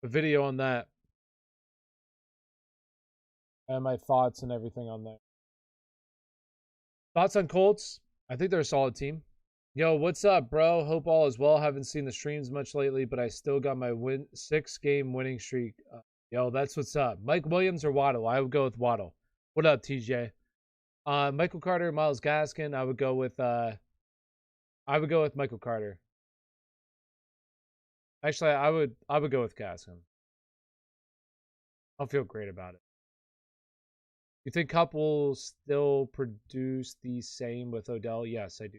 a video on that and my thoughts and everything on that. Thoughts on Colts? I think they're a solid team. Yo, what's up, bro? Hope all is well. Haven't seen the streams much lately, but I still got my 6-game winning streak. Yo, that's what's up. Mike Williams or Waddle? I would go with Waddle. What up, TJ? Michael Carter, Myles Gaskin. I would go with Michael Carter. Actually, I would go with Gaskin. I'll feel great about it. You think Cup will still produce the same with Odell? Yes, I do.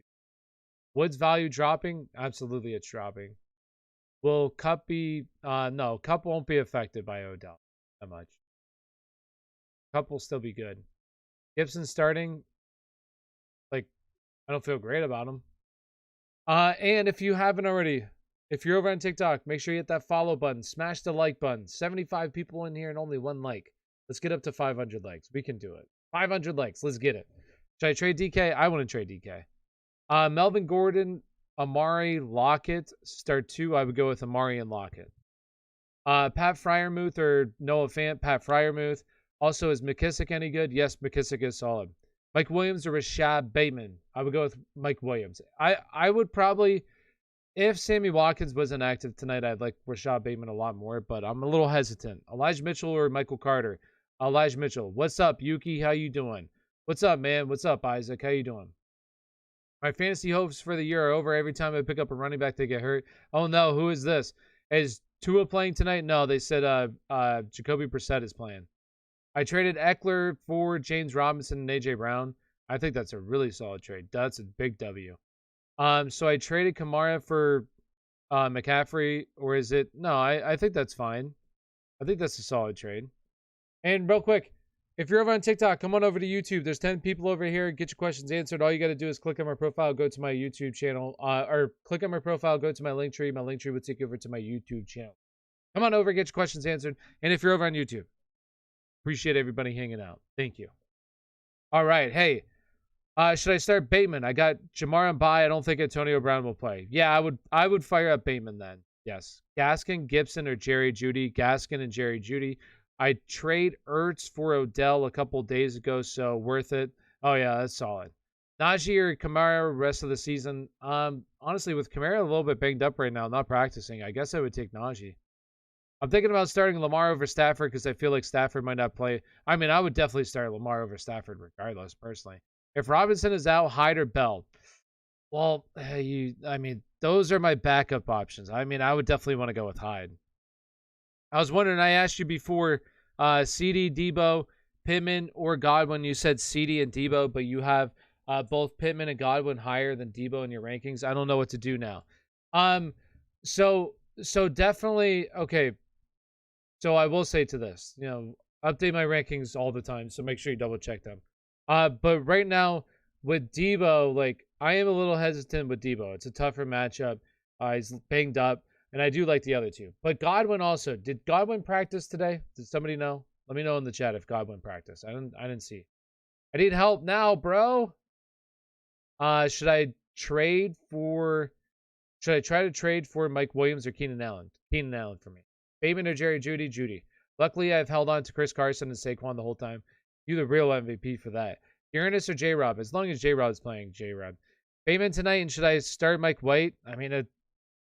Woods value dropping? Absolutely, it's dropping. Will Cup be? No, Cup won't be affected by Odell that much. Cup will still be good. Gibson starting? Like, I don't feel great about him. And if you haven't already, if you're over on TikTok, make sure you hit that follow button. Smash the like button. 75 people in here and only 1 like. Let's get up to 500 likes. We can do it. 500 likes. Let's get it. Should I trade DK? I want to trade DK. Melvin Gordon, Amari, Lockett. Start 2. I would go with Amari and Lockett. Pat Freiermuth or Noah Fant. Pat Freiermuth. Also, is McKissick any good? Yes, McKissick is solid. Mike Williams or Rashod Bateman? I would go with Mike Williams. I would probably, if Sammy Watkins was inactive tonight, I'd like Rashod Bateman a lot more, but I'm a little hesitant. Elijah Mitchell or Michael Carter? Elijah Mitchell. What's up, Yuki? How you doing? What's up, man? What's up, Isaac? How you doing? My fantasy hopes for the year are over. Every time I pick up a running back, they get hurt. Oh, no. Who is this? Is Tua playing tonight? No, they said Jacoby Brissett is playing. I traded Eckler for James Robinson and A.J. Brown. I think that's a really solid trade. That's a big W. So I traded Kamara for McCaffrey, or is it? No, I think that's fine. I think that's a solid trade. And real quick, if you're over on TikTok, come on over to YouTube. There's 10 people over here. Get your questions answered. All you got to do is click on my profile, go to my YouTube channel, or click on my profile, go to my link tree. My link tree will take you over to my YouTube channel. Come on over, get your questions answered. And if you're over on YouTube, appreciate everybody hanging out. Thank you. All right. Hey, should I start Bateman? I got Jamar on bye. I don't think Antonio Brown will play. Yeah, I would fire up Bateman then. Yes. Gaskin, Gibson, or Jerry Jeudy. Gaskin and Jerry Jeudy. I trade Ertz for Odell a couple days ago, so worth it. Oh, yeah, that's solid. Najee or Kamara rest of the season. Honestly, with Kamara a little bit banged up right now, not practicing, I guess I would take Najee. I'm thinking about starting Lamar over Stafford because I feel like Stafford might not play. I mean, I would definitely start Lamar over Stafford regardless, personally. If Robinson is out, Hyde or Bell. Well, those are my backup options. I mean, I would definitely want to go with Hyde. I was wondering, I asked you before, CD, Debo, Pittman, or Godwin. You said CD and Debo, but you have both Pittman and Godwin higher than Debo in your rankings. I don't know what to do now. So definitely, okay. So I will say to this, update my rankings all the time, so make sure you double check them. But right now with Debo, like, I am a little hesitant with Debo. It's a tougher matchup. He's banged up. And I do like the other two. But Godwin also. Did Godwin practice today? Did somebody know? Let me know in the chat if Godwin practiced. I didn't see. I need help now, bro. Should I try to trade for Mike Williams or Keenan Allen? Keenan Allen for me. Bateman or Jerry Jeudy? Jeudy. Luckily, I've held on to Chris Carson and Saquon the whole time. You the real MVP for that. Uranus or J-Rob? As long as J-Rob is playing, J-Rob. Bateman tonight, and should I start Mike White? I mean, it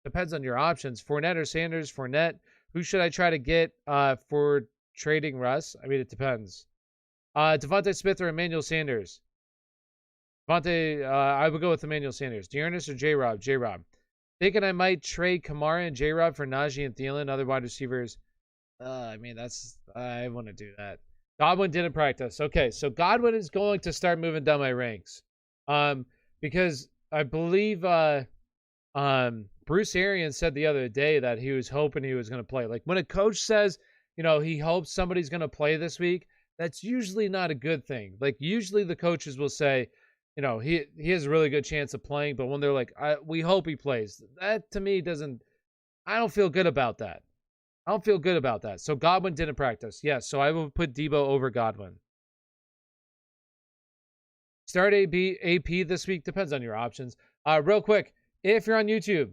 depends on your options. Fournette or Sanders? Fournette. Who should I try to get for trading Russ? I mean, it depends. Devonta Smith or Emmanuel Sanders? Devonta, I would go with Emmanuel Sanders. Dearness or J-Rob? J-Rob. Thinking I might trade Kamara and J-Rob for Najee and Thielen, other wide receivers. I want to do that. Godwin didn't practice. Okay, so Godwin is going to start moving down my ranks. Because I believe Bruce Arians said the other day that he was hoping he was going to play. Like, when a coach says, he hopes somebody's going to play this week, that's usually not a good thing. Like, usually the coaches will say, he has a really good chance of playing, but when they're like, we hope he plays, that to me I don't feel good about that. I don't feel good about that. So Godwin didn't practice. Yes, so I will put Debo over Godwin. Start AP this week. Depends on your options. Real quick, if you're on YouTube,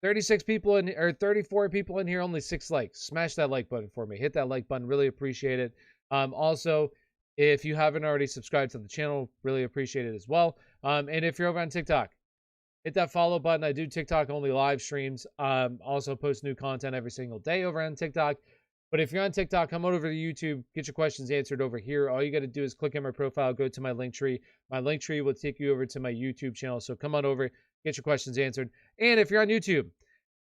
36 people in, or 34 people in here, only 6 likes. Smash that like button for me. Hit that like button. Really appreciate it. Also, if you haven't already subscribed to the channel, really appreciate it as well. And if you're over on TikTok, hit that follow button. I do TikTok only live streams. Also post new content every single day over on TikTok. But if you're on TikTok, come over to YouTube, get your questions answered over here. All you got to do is click on my profile, go to my link tree. My link tree will take you over to my YouTube channel. So come on over, get your questions answered. And if you're on YouTube,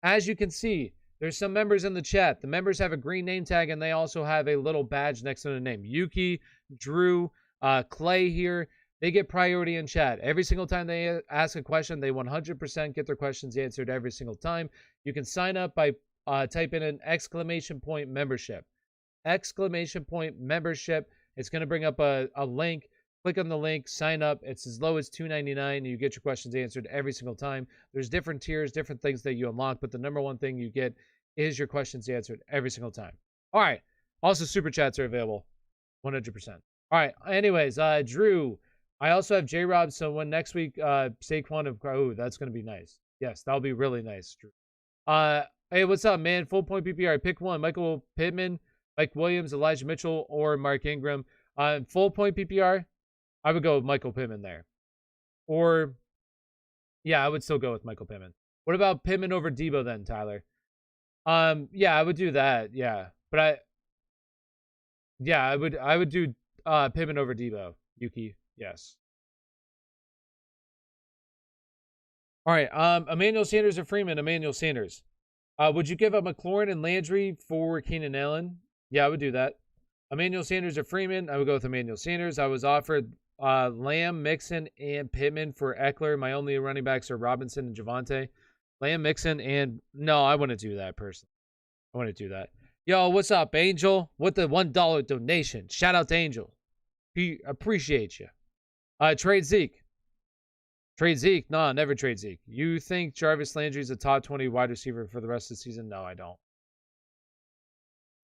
as you can see, there's some members in the chat. The members have a green name tag, and they also have a little badge next to the name. Yuki, Drew, Clay here. They get priority in chat. Every single time they ask a question, they 100% get their questions answered every single time. You can sign up by type in an exclamation point membership. Exclamation point membership. It's going to bring up a link. Click on the link, sign up. It's as low as $2.99, and you get your questions answered every single time. There's different tiers, different things that you unlock, but the number one thing you get is your questions answered every single time. All right. Also, super chats are available 100%. All right. Anyways, Drew, I also have J-Rob, so when next week Saquon of, oh, that's going to be nice. Yes, that'll be really nice, Drew. Hey, what's up, man? Full point PPR. Pick one. Michael Pittman, Mike Williams, Elijah Mitchell, or Mark Ingram. Full point PPR, I would go with Michael Pittman there. Or, yeah, I would still go with Michael Pittman. What about Pittman over Debo then, Tyler? Yeah, I would do that. Yeah, but I would do Pittman over Debo. Yuki, yes. All right, Emmanuel Sanders or Freeman? Emmanuel Sanders. Would you give up McLaurin and Landry for Keenan Allen? Yeah, I would do that. Emmanuel Sanders or Freeman? I would go with Emmanuel Sanders. I was offered Lamb, Mixon, and Pittman for Eckler. My only running backs are Robinson and Javonte. Lamb, Mixon, and no, I wouldn't do that personally. I wouldn't do that. Yo, what's up, Angel? With the $1 donation. Shout out to Angel. He appreciate you. Trade Zeke. Trade Zeke? No, never trade Zeke. You think Jarvis Landry's a top 20 wide receiver for the rest of the season? No, I don't.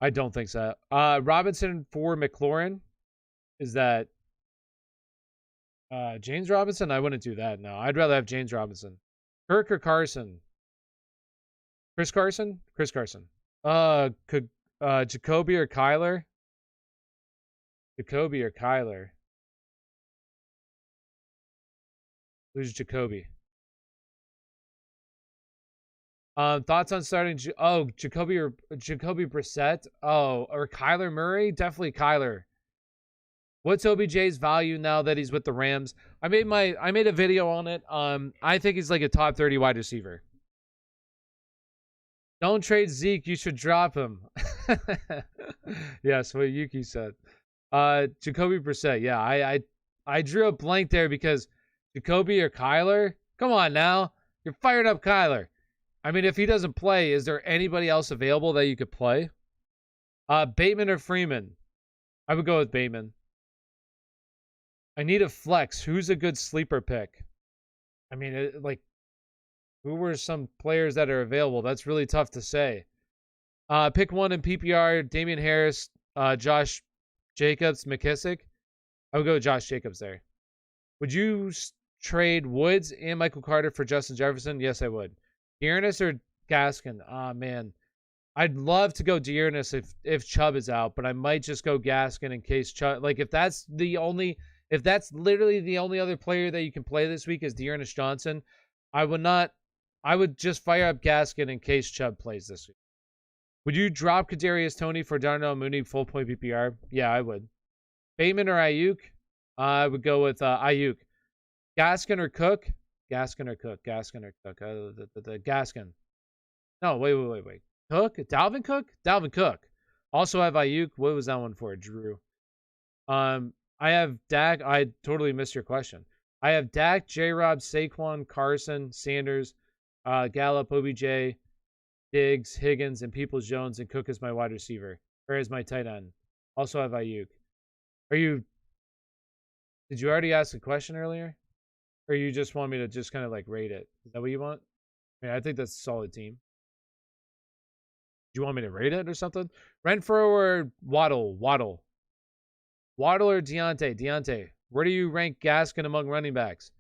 I don't think so. Robinson for McLaurin? Is that James Robinson? I wouldn't do that. No, I'd rather have James Robinson. Kirk or Carson? Chris Carson? Chris Carson. Jacoby or Kyler? Jacoby or Kyler? Who's Jacoby? Thoughts on starting? Jacoby Brissett? Oh, or Kyler Murray? Definitely Kyler. What's OBJ's value now that he's with the Rams? I made a video on it. I think he's like a top 30 wide receiver. Don't trade Zeke. You should drop him. Yes, what Yuki said. Jacoby Brissett. Yeah, I drew a blank there because Jacoby or Kyler? Come on now. You're fired up Kyler. I mean, if he doesn't play, is there anybody else available that you could play? Bateman or Freeman? I would go with Bateman. I need a flex. Who's a good sleeper pick? I mean, who were some players that are available? That's really tough to say. Pick one in PPR. Damian Harris, Josh Jacobs, McKissick. I would go with Josh Jacobs there. Would you trade Woods and Michael Carter for Justin Jefferson? Yes, I would. Dearness or Gaskin? Man. I'd love to go Dearness if Chubb is out, but I might just go Gaskin in case Chubb. Like, if that's literally the only other player that you can play this week is Dearness Johnson, I would just fire up Gaskin in case Chubb plays this week. Would you drop Kadarius Toney for Darnell Mooney full point PPR? Yeah, I would. Bateman or Ayuk? I would go with Ayuk. Gaskin or Cook? Gaskin or Cook? Gaskin or Cook? The Gaskin. No, wait. Cook? Dalvin Cook? Dalvin Cook. Also have Ayuk. What was that one for? Drew. I have Dak. I totally missed your question. I have Dak, J-Rob, Saquon, Carson, Sanders, Gallup, OBJ, Diggs, Higgins, and Peoples-Jones, and Cook is my wide receiver. Or is my tight end. Also have Ayuk. Did you already ask a question earlier? Or you just want me to just kind of like rate it? Is that what you want? I mean, I think that's a solid team. Do you want me to rate it or something? Renfro or Waddle? Waddle or Deontay? Where do you rank Gaskin among running backs?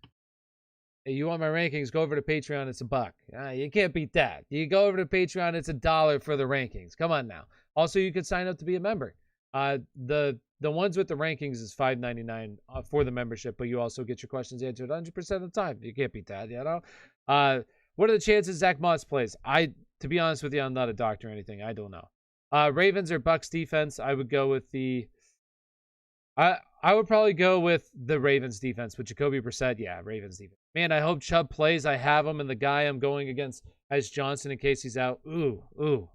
Hey, you want my rankings? Go over to Patreon. It's $1. You can't beat that. You go over to Patreon. It's $1 for the rankings. Come on now. Also, you could sign up to be a member. The ones with the rankings is $5.99 for the membership, but you also get your questions answered 100% of the time. You can't beat that, you know. What are the chances Zach Moss plays? To be honest with you, I'm not a doctor or anything. I don't know. Ravens or Bucks defense? I would go with the. I would probably go with the Ravens defense with Jacoby Brissett. Yeah, Ravens defense. Man, I hope Chubb plays. I have him, and the guy I'm going against has Johnson in case he's out. Ooh.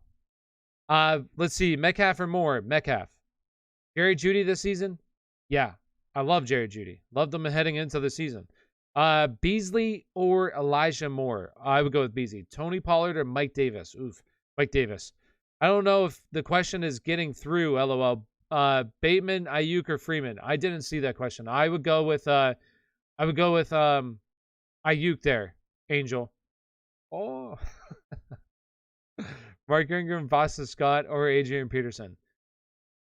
Let's see. Metcalf or Moore? Metcalf. Jerry Jeudy this season? Yeah, I love Jerry Jeudy. Loved him heading into the season. Beasley or Elijah Moore? I would go with Beasley. Tony Pollard or Mike Davis? Oof, Mike Davis. I don't know if the question is getting through, LOL. Bateman, Ayuk, or Freeman? I didn't see that question. I would go with Ayuk there, Angel. Oh. Mark Ingram, Boston Scott, or Adrian Peterson?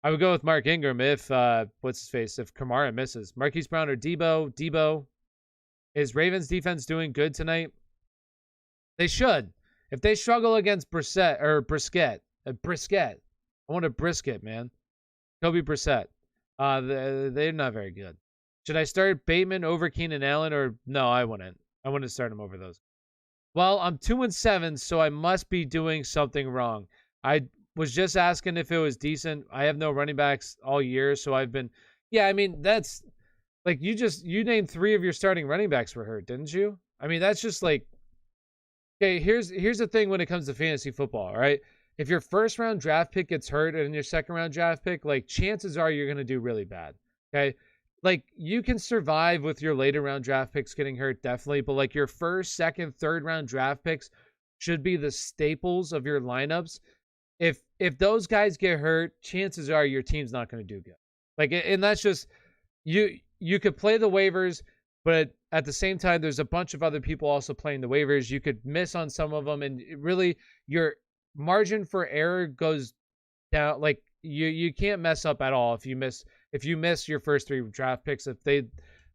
I would go with Mark Ingram if if Kamara misses. Marquis Brown or Debo? Is Ravens defense doing good tonight? They should. If they struggle against Brisket. I want a brisket, man. Kobe Brissett. They're not very good. Should I start Bateman over Keenan Allen or no? I wouldn't. I wouldn't start him over those. Well, I'm 2-7, so I must be doing something wrong. I was just asking if it was decent. I have no running backs all year, so I've been. Yeah, I mean that's like you named 3 of your starting running backs were hurt, didn't you? I mean that's just like. Okay, here's the thing when it comes to fantasy football, all right? If your first round draft pick gets hurt and your second round draft pick, like chances are you're going to do really bad. Okay. Like you can survive with your later round draft picks getting hurt, definitely. But like your first, second, third round draft picks should be the staples of your lineups. If those guys get hurt, chances are your team's not going to do good. Like, and that's just, you could play the waivers, but at the same time, there's a bunch of other people also playing the waivers. You could miss on some of them. And really your margin for error goes down. Like you can't mess up at all if you miss your first 3 draft picks. If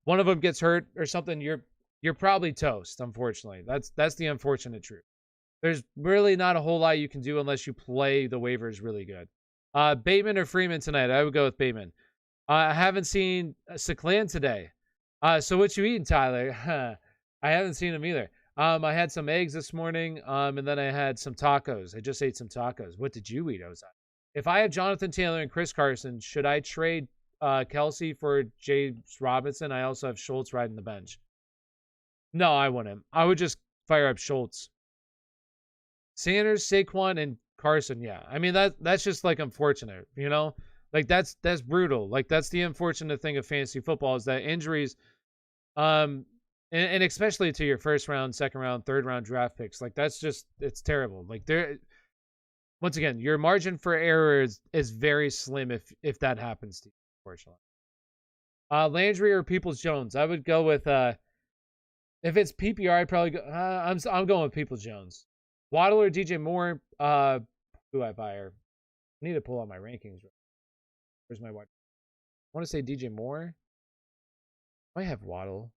one of them gets hurt or something, you're probably toast. Unfortunately, that's the unfortunate truth. There's really not a whole lot you can do unless you play the waivers really good. Bateman or Freeman tonight? I would go with Bateman. I haven't seen Seclan today. So what you eating, Tyler? I haven't seen him either. I had some eggs this morning, and then I had some tacos. I just ate some tacos. What did you eat, Ozai? If I have Jonathan Taylor and Chris Carson, should I trade Kelsey for James Robinson? I also have Schultz riding the bench. No, I wouldn't. I would just fire up Schultz. Sanders, Saquon, and Carson. Yeah, I mean that's just like unfortunate, you know. Like that's brutal. Like that's the unfortunate thing of fantasy football is that injuries, and especially to your first round, second round, third round draft picks. Like that's just it's terrible. Like once again, your margin for error is very slim if that happens to you, unfortunately. Landry or Peoples-Jones? I would go with if it's PPR, I'd probably go. I'm going with Peoples-Jones. Waddle or DJ Moore? Who I buy her? I need to pull out my rankings. Where's my watch? I want to say DJ Moore. I have Waddle.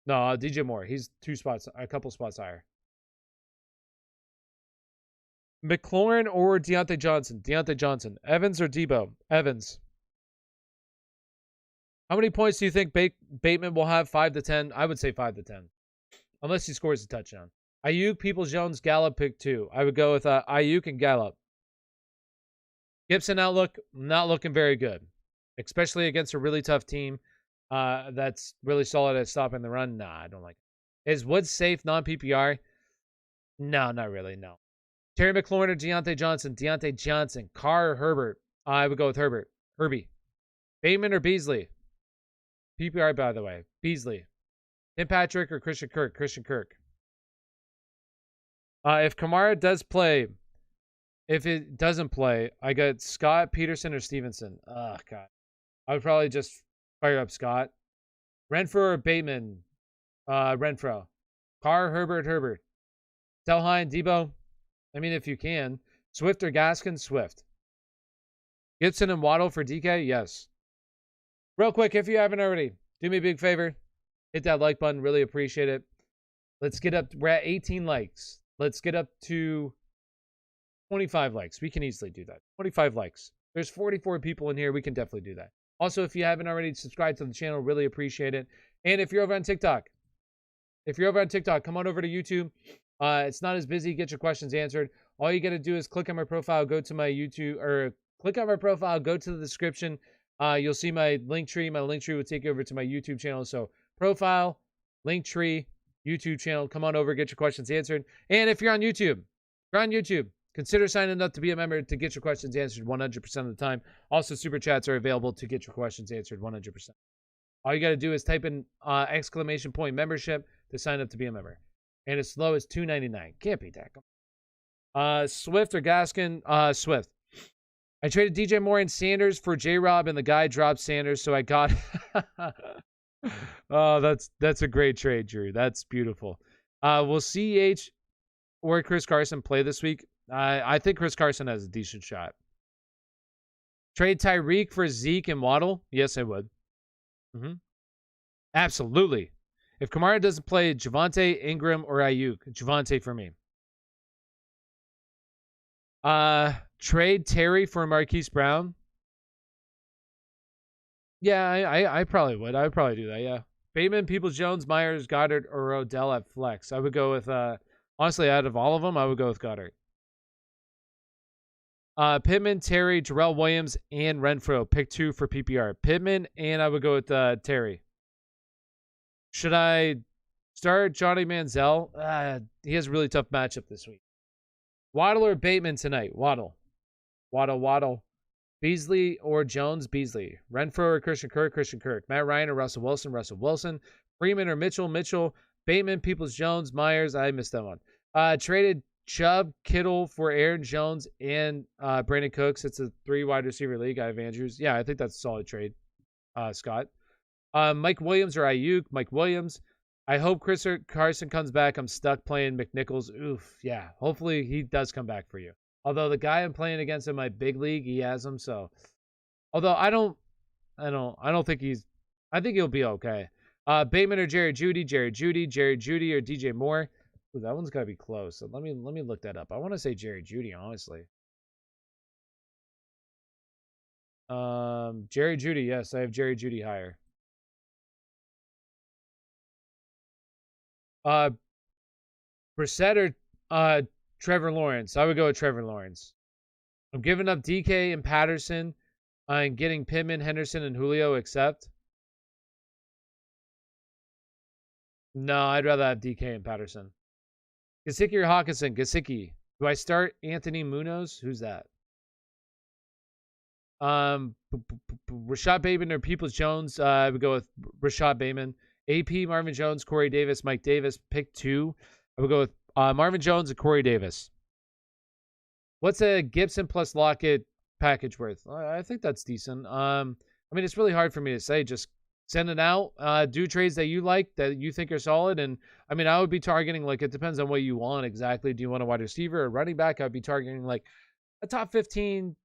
No, DJ Moore. He's a couple spots higher. McLaurin or Deontay Johnson? Deontay Johnson. Evans or Debo? Evans. How many points do you think Bateman will have? 5 to 10? I would say 5 to 10. Unless he scores a touchdown. Ayuk, Peoples-Jones, Gallup, pick 2. I would go with Ayuk and Gallup. Gibson outlook, not looking very good. Especially against a really tough team that's really solid at stopping the run. Nah, I don't like it. Is Woods safe non-PPR? No, not really, no. Terry McLaurin or Deontay Johnson? Deontay Johnson. Carr or Herbert? I would go with Herbert. Herbie. Bateman or Beasley? PPR, by the way. Beasley. Tim Patrick or Krishna Kirk? Krishna Kirk. If Kamara does play, if it doesn't play, I got Scott, Peterson, or Stevenson. Oh, God. I would probably just fire up Scott. Renfro or Bateman? Renfro. Carr, Herbert. Delhine, Debo. I mean, if you can. Swift or Gaskin? Swift. Gibson and Waddle for DK? Yes. Real quick, if you haven't already, do me a big favor. Hit that like button. Really appreciate it. Let's get up. We're at 18 likes. Let's get up to 25 likes. We can easily do that. 25 likes. There's 44 people in here. We can definitely do that. Also, if you haven't already subscribed to the channel, really appreciate it. And if you're over on TikTok, come on over to YouTube. It's not as busy. Get your questions answered. All you got to do is click on my profile, go to my YouTube, or click on my profile, go to the description. You'll see my link tree. My link tree will take you over to my YouTube channel. So profile, link tree, YouTube channel. Come on over, get your questions answered. And if you're on YouTube, consider signing up to be a member to get your questions answered 100% of the time. Also, super chats are available to get your questions answered 100%. All you got to do is type in exclamation point membership to sign up to be a member. And as low as $2.99. Can't beat that. Swift or Gaskin? Swift. I traded DJ Moore and Sanders for J-Rob, and the guy dropped Sanders, so I got... Oh, that's a great trade, Drew. That's beautiful. Will CEH or Chris Carson play this week? I think Chris Carson has a decent shot. Trade Tyreek for Zeke and Waddle? Yes, I would. Absolutely. If Kamara doesn't play, Javonte, Ingram, or Ayuk, Javonte for me. Trade Terry for Marquis Brown? Yeah, I probably would. I would probably do that, yeah. Bateman, Peoples-Jones, Myers, Goddard, or Odell at flex. I would go with, honestly, out of all of them, I would go with Goddard. Pittman, Terry, Jarrell Williams, and Renfro. Pick 2 for PPR. Pittman, and I would go with Terry. Should I start Johnny Manziel? He has a really tough matchup this week. Waddle or Bateman tonight? Waddle. Beasley or Jones? Beasley. Renfro or Krishna Kirk? Krishna Kirk. Matt Ryan or Russell Wilson? Russell Wilson. Freeman or Mitchell? Mitchell. Bateman, Peoples-Jones, Myers. I missed that one. Traded Chubb, Kittle for Aaron Jones and Brandon Cooks. It's a 3 wide receiver league. I have Andrews. Yeah, I think that's a solid trade, Scott. Mike Williams or Ayuk? Mike Williams. I hope Chris Carson comes back. I'm stuck playing McNichols. Oof, yeah. Hopefully he does come back for you. Although the guy I'm playing against in my big league, he has him. So, although I don't think he's. I think he'll be okay. Bateman or Jerry Jeudy? Jerry Jeudy or DJ Moore? Ooh, that one's gotta be close. So let me look that up. I want to say Jerry Jeudy, honestly. Jerry Jeudy, yes, I have Jerry Jeudy higher. Brissett or Trevor Lawrence? I would go with Trevor Lawrence. I'm giving up DK and Patterson and getting Pittman, Henderson, and Julio, except. No, I'd rather have DK and Patterson. Gesicki or Hawkinson? Gesicki. Do I start Anthony Munoz? Who's that? Rashod Bateman or Peoples-Jones? I would go with Rashod Bateman. AP, Marvin Jones, Corey Davis, Mike Davis. Pick 2. I would go with Marvin Jones and Corey Davis. What's a Gibson plus Lockett package worth? I think that's decent. I mean, it's really hard for me to say. Just send it out. Do trades that you like, that you think are solid. And, I mean, I would be targeting, like, it depends on what you want exactly. Do you want a wide receiver or running back? I'd be targeting, like, a top 15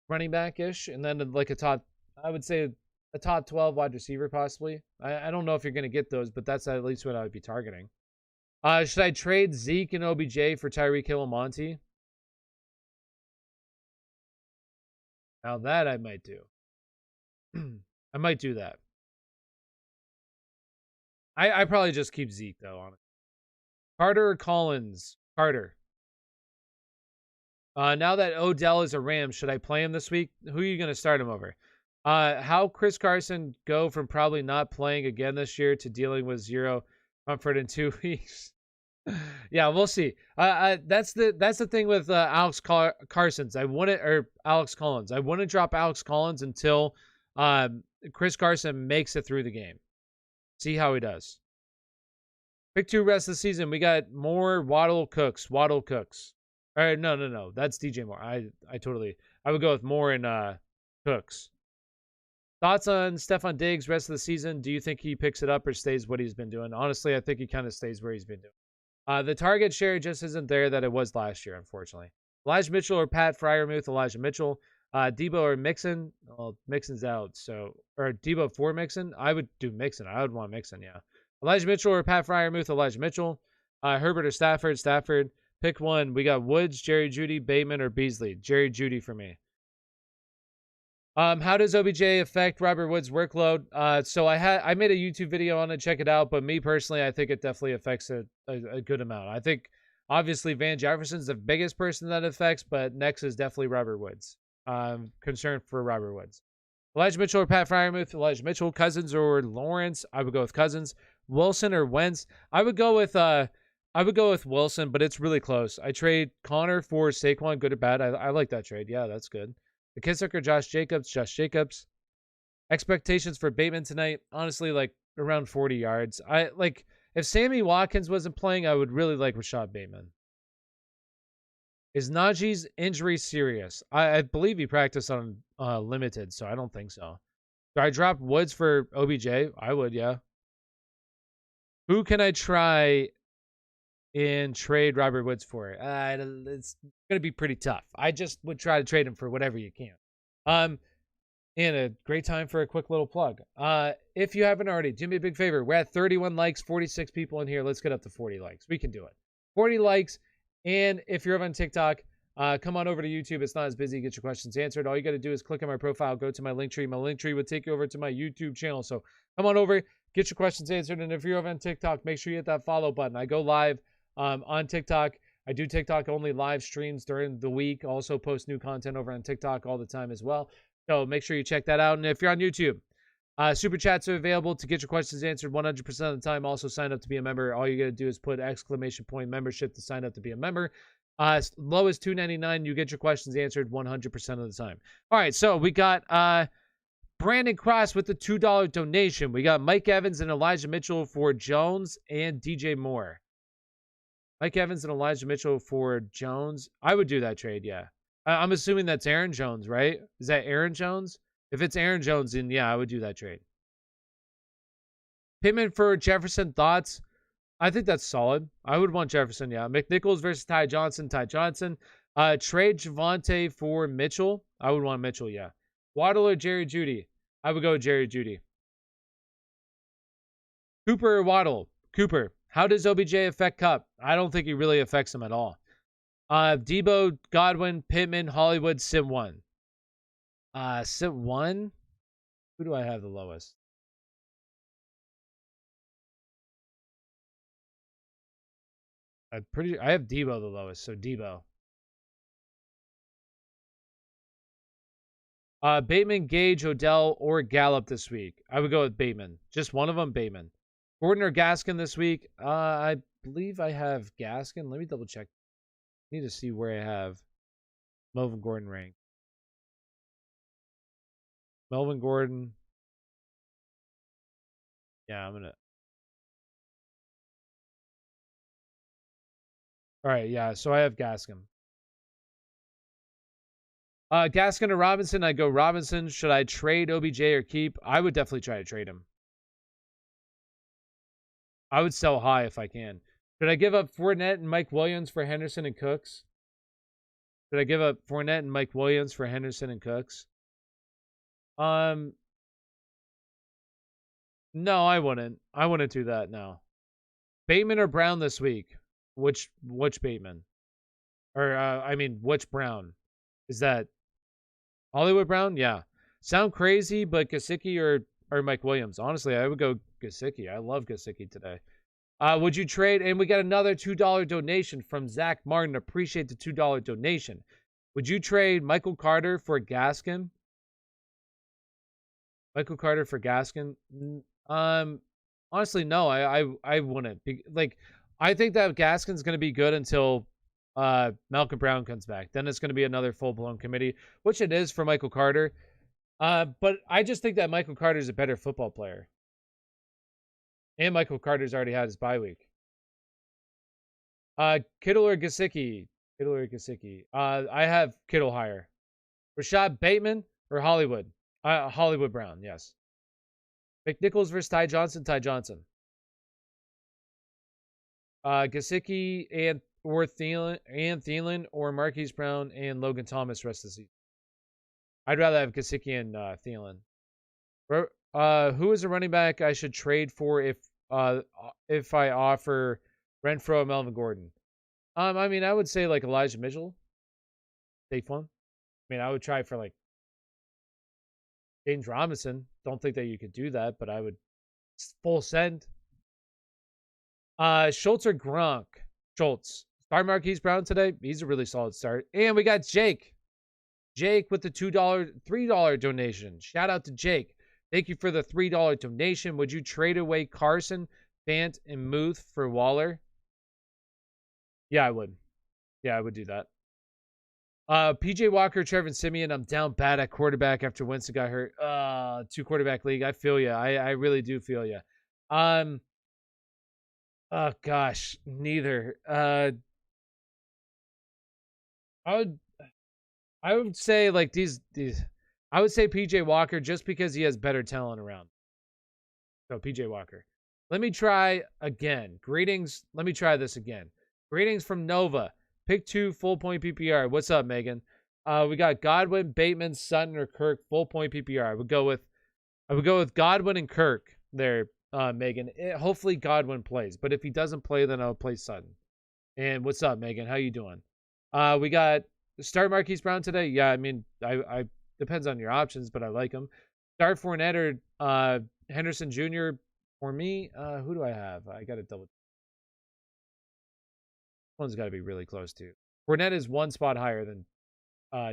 running back-ish. And then, like, I would say a top 12 wide receiver, possibly. I don't know if you're going to get those, but that's at least what I would be targeting. Should I trade Zeke and OBJ for Tyreek Hill and Monty? Now that I might do. I might do that. I probably just keep Zeke, though, honestly. Carter or Collins? Carter. Now that Odell is a Ram, should I play him this week? Who are you going to start him over? How Chris Carson go from probably not playing again this year to dealing with 0 comfort in 2 weeks? Yeah, we'll see. That's the thing with Alex Carson's. Alex Collins. I wouldn't drop Alex Collins until Chris Carson makes it through the game. See how he does. Pick 2 rest of the season. We got Moore, Waddle, Cooks. Or no. That's DJ Moore. I would go with Moore and Cooks. Thoughts on Stephon Diggs rest of the season? Do you think he picks it up or stays what he's been doing? Honestly, I think he kind of stays where he's been doing. The target share just isn't there that it was last year, unfortunately. Elijah Mitchell or Pat Freiermuth? Elijah Mitchell. Debo or Mixon? Well, Mixon's out, or Debo for Mixon? I would do Mixon. I would want Mixon, yeah. Elijah Mitchell or Pat Freiermuth? Elijah Mitchell. Herbert or Stafford? Stafford. Pick one. We got Woods, Jerry Jeudy, Bateman, or Beasley. Jerry Jeudy for me. How does OBJ affect Robert Woods' workload? So I made a YouTube video on it. Check it out. But me personally, I think it definitely affects a good amount. I think obviously Van Jefferson's the biggest person that affects, but next is definitely Robert Woods. Concerned for Robert Woods. Elijah Mitchell or Pat Freiermuth? Elijah Mitchell. Cousins or Lawrence? I would go with Cousins. Wilson or Wentz? I would go with Wilson, but it's really close. I trade Connor for Saquon, good or bad. I like that trade. Yeah, that's good. McKissick or Josh Jacobs? Josh Jacobs. Expectations for Bateman tonight? Honestly, like around 40 yards. If Sammy Watkins wasn't playing, I would really like Rashod Bateman. Is Najee's injury serious? I believe he practiced on limited, so I don't think so. Do I drop Woods for OBJ? I would, yeah. Who can I try and trade Robert Woods for? It's going to be pretty tough. I just would try to trade him for whatever you can. And a great time for a quick little plug. If you haven't already, do me a big favor. We're at 31 likes, 46 people in here. Let's get up to 40 likes. We can do it. 40 likes. And if you're over on TikTok, come on over to YouTube. It's not as busy. Get your questions answered. All you got to do is click on my profile, go to my link tree. My link tree will take you over to my YouTube channel. So come on over, get your questions answered. And if you're over on TikTok, make sure you hit that follow button. I go live on TikTok. I do TikTok only live streams during the week. Also post new content over on TikTok all the time as well. So make sure you check that out. And if you're on YouTube, Super Chats are available to get your questions answered 100% of the time. Also, sign up to be a member. All you got to do is put ! membership to sign up to be a member. Low as $2.99. You get your questions answered 100% of the time. All right, so we got Brandon Cross with the $2 donation. We got Mike Evans and Elijah Mitchell for Jones and DJ Moore. Mike Evans and Elijah Mitchell for Jones. I would do that trade, yeah. I'm assuming that's Aaron Jones, right? Is that Aaron Jones? If it's Aaron Jones, then yeah, I would do that trade. Pittman for Jefferson, thoughts? I think that's solid. I would want Jefferson, yeah. McNichols versus Ty Johnson. Trade Javonte for Mitchell. I would want Mitchell, yeah. Waddle or Jerry Jeudy? I would go with Jerry Jeudy. Cooper or Waddle? Cooper. How does OBJ affect Kupp? I don't think he really affects him at all. Debo, Godwin, Pittman, Hollywood, Sim 1. Sim 1? Who do I have the lowest? I have Debo the lowest, so Debo. Bateman, Gage, Odell, or Gallup this week. I would go with Bateman. Just one of them, Bateman. Gordon or Gaskin this week? I believe I have Gaskin. Let me double check. I need to see where I have Melvin Gordon ranked. Melvin Gordon. Yeah, I'm going to. All right, yeah, so I have Gaskin. Gaskin or Robinson? I go Robinson. Should I trade OBJ or keep? I would definitely try to trade him. I would sell high if I can. Should I give up Fournette and Mike Williams for Henderson and Cooks? Should I give up Fournette and Mike Williams for Henderson and Cooks? No, I wouldn't. I wouldn't do that, no. Bateman or Brown this week? Which Bateman? Or, which Brown? Is that Hollywood Brown? Yeah. Sound crazy, but Gesicki or Mike Williams. Honestly, I would go Gesicki. I love Gesicki today. Would you trade? And we got another $2 donation from Zach Martin. Appreciate the $2 donation. Would you trade Michael Carter for Gaskin? Michael Carter for Gaskin? Honestly, no. I wouldn't. I think that Gaskin's going to be good until Malcolm Brown comes back. Then it's going to be another full-blown committee, which it is for Michael Carter. But I just think that Michael Carter's a better football player. And Michael Carter's already had his bye week. Kittle or Gesicki? Kittle or Gesicki? I have Kittle higher. Rashod Bateman or Hollywood? Hollywood Brown, yes. McNichols versus Ty Johnson? Ty Johnson. Gesicki and Thielen or Marquis Brown and Logan Thomas rest of the season. I'd rather have Gesicki and Thielen. Who is a running back I should trade for if I offer Renfro, Melvin Gordon. I mean, I would say like Elijah Mitchell. Safe one. I mean, I would try for like James Robinson. Don't think that you could do that, but I would full send. Schultz or Gronk? Schultz. Start Marquis Brown today. He's a really solid start. And we got Jake. Jake with the $3 donation. Shout out to Jake. Thank you for the $3 donation. Would you trade away Carson, Fant, and Muth for Waller? Yeah, I would. Yeah, I would do that. PJ Walker, Trevor Siemian. I'm down bad at quarterback after Winston got hurt. 2-quarterback league. I feel you. I really do feel you. Oh gosh, neither. I would say like these. I would say PJ Walker just because he has better talent around. So PJ Walker. Let me try again. Greetings. Let me try this again. Greetings from Nova. Pick 2 full point PPR. What's up, Megan? We got Godwin, Bateman, Sutton, or Kirk full point PPR. I would go with Godwin and Kirk there, Megan. Hopefully Godwin plays, but if he doesn't play, then I'll play Sutton. And what's up, Megan? How you doing? We got start Marquis Brown today. Yeah, I mean, I depends on your options, but I like him. Start Fournette or Henderson Jr. For me, who do I have? I got to double. One's got to be really close to. Fournette is one spot higher than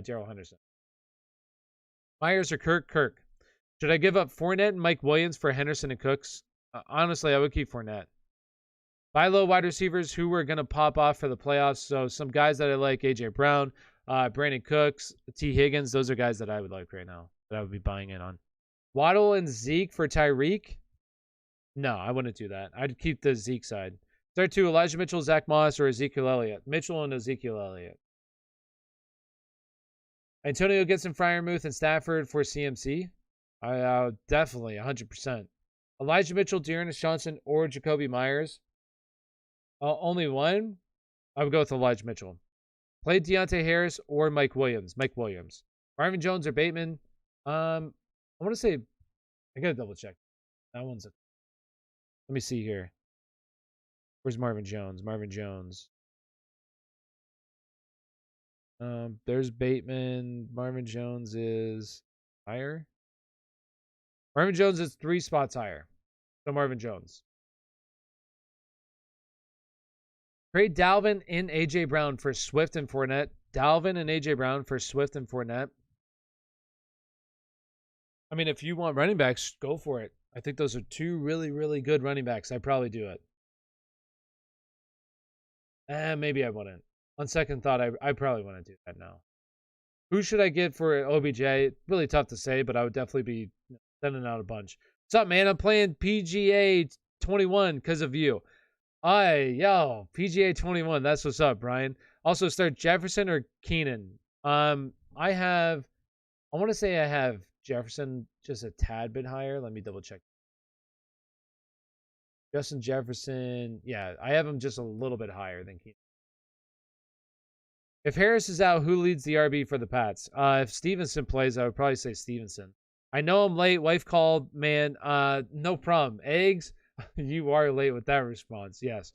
Darrell Henderson. Myers or Kirk? Kirk. Should I give up Fournette and Mike Williams for Henderson and Cooks? Honestly, I would keep Fournette. Buy low wide receivers who were going to pop off for the playoffs. So some guys that I like, A.J. Brown, Brandon Cooks, T. Higgins. Those are guys that I would like right now that I would be buying in on. Waddle and Zeke for Tyreek? No, I wouldn't do that. I'd keep the Zeke side. Start 2, Elijah Mitchell, Zach Moss, or Ezekiel Elliott. Mitchell and Ezekiel Elliott. Antonio Gibson, Freiermuth, and Stafford for CMC. Definitely, 100%. Elijah Mitchell, Dearness Johnson, or Jacoby Myers. Only one? I would go with Elijah Mitchell. Play Deontay Harris or Mike Williams. Mike Williams. Marvin Jones or Bateman. I want to say, I got to double check. That one's let me see here. Where's Marvin Jones? Marvin Jones. There's Bateman. Marvin Jones is higher. Marvin Jones is 3 spots higher. So Marvin Jones. Trade Dalvin and A.J. Brown for Swift and Fournette. Dalvin and A.J. Brown for Swift and Fournette. I mean, if you want running backs, go for it. I think those are 2 really, really good running backs. I'd probably do it. Maybe I wouldn't. On second thought, I probably want to do that now. Who should I get for OBJ? Really tough to say, but I would definitely be sending out a bunch. What's up, man? I'm playing PGA 21 because of you. PGA 21. That's what's up, Brian. Also, start Jefferson or Keenan. I want to say I have Jefferson just a tad bit higher. Let me double check. Justin Jefferson. Yeah, I have him just a little bit higher than Keenan. If Harris is out, who leads the RB for the Pats? If Stevenson plays, I would probably say Stevenson. I know I'm late. Wife called, man. No problem. Eggs, you are late with that response. Yes.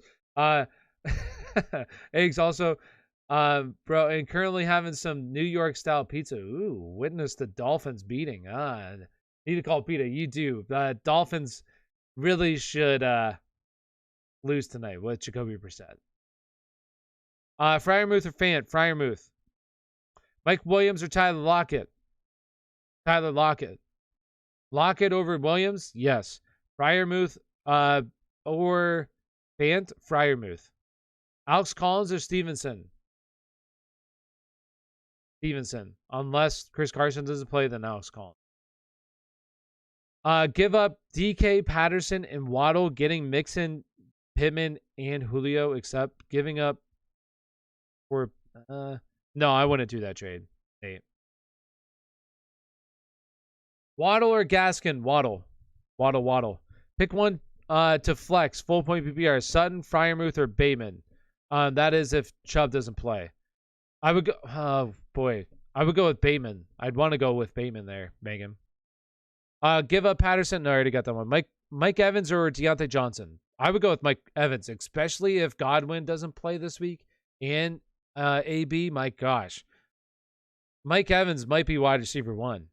Eggs also, bro, and currently having some New York style pizza. Ooh, witness the Dolphins beating. Need to call PETA. You do. Dolphins really should lose tonight with Jacoby Brissett. Freiermuth or Fant? Freiermuth. Mike Williams or Tyler Lockett? Tyler Lockett. Lockett over Williams? Yes. Freiermuth or Fant? Freiermuth. Alex Collins or Stevenson? Stevenson. Unless Chris Carson doesn't play, then Alex Collins. Give up DK, Patterson, and Waddle, getting Mixon, Pittman, and Julio, except giving up for... no, I wouldn't do that trade. Nate. Waddle or Gaskin? Waddle. Waddle. Pick one to flex. Full point PPR. Sutton, Freiermuth, or Bateman. That is if Chubb doesn't play. I would go... Oh, boy. I would go with Bateman. I'd want to go with Bateman there, Megan. Give up Patterson. No, I already got that one. Mike Evans or Deontay Johnson. I would go with Mike Evans, especially if Godwin doesn't play this week and AB. My gosh. Mike Evans might be wide receiver 1.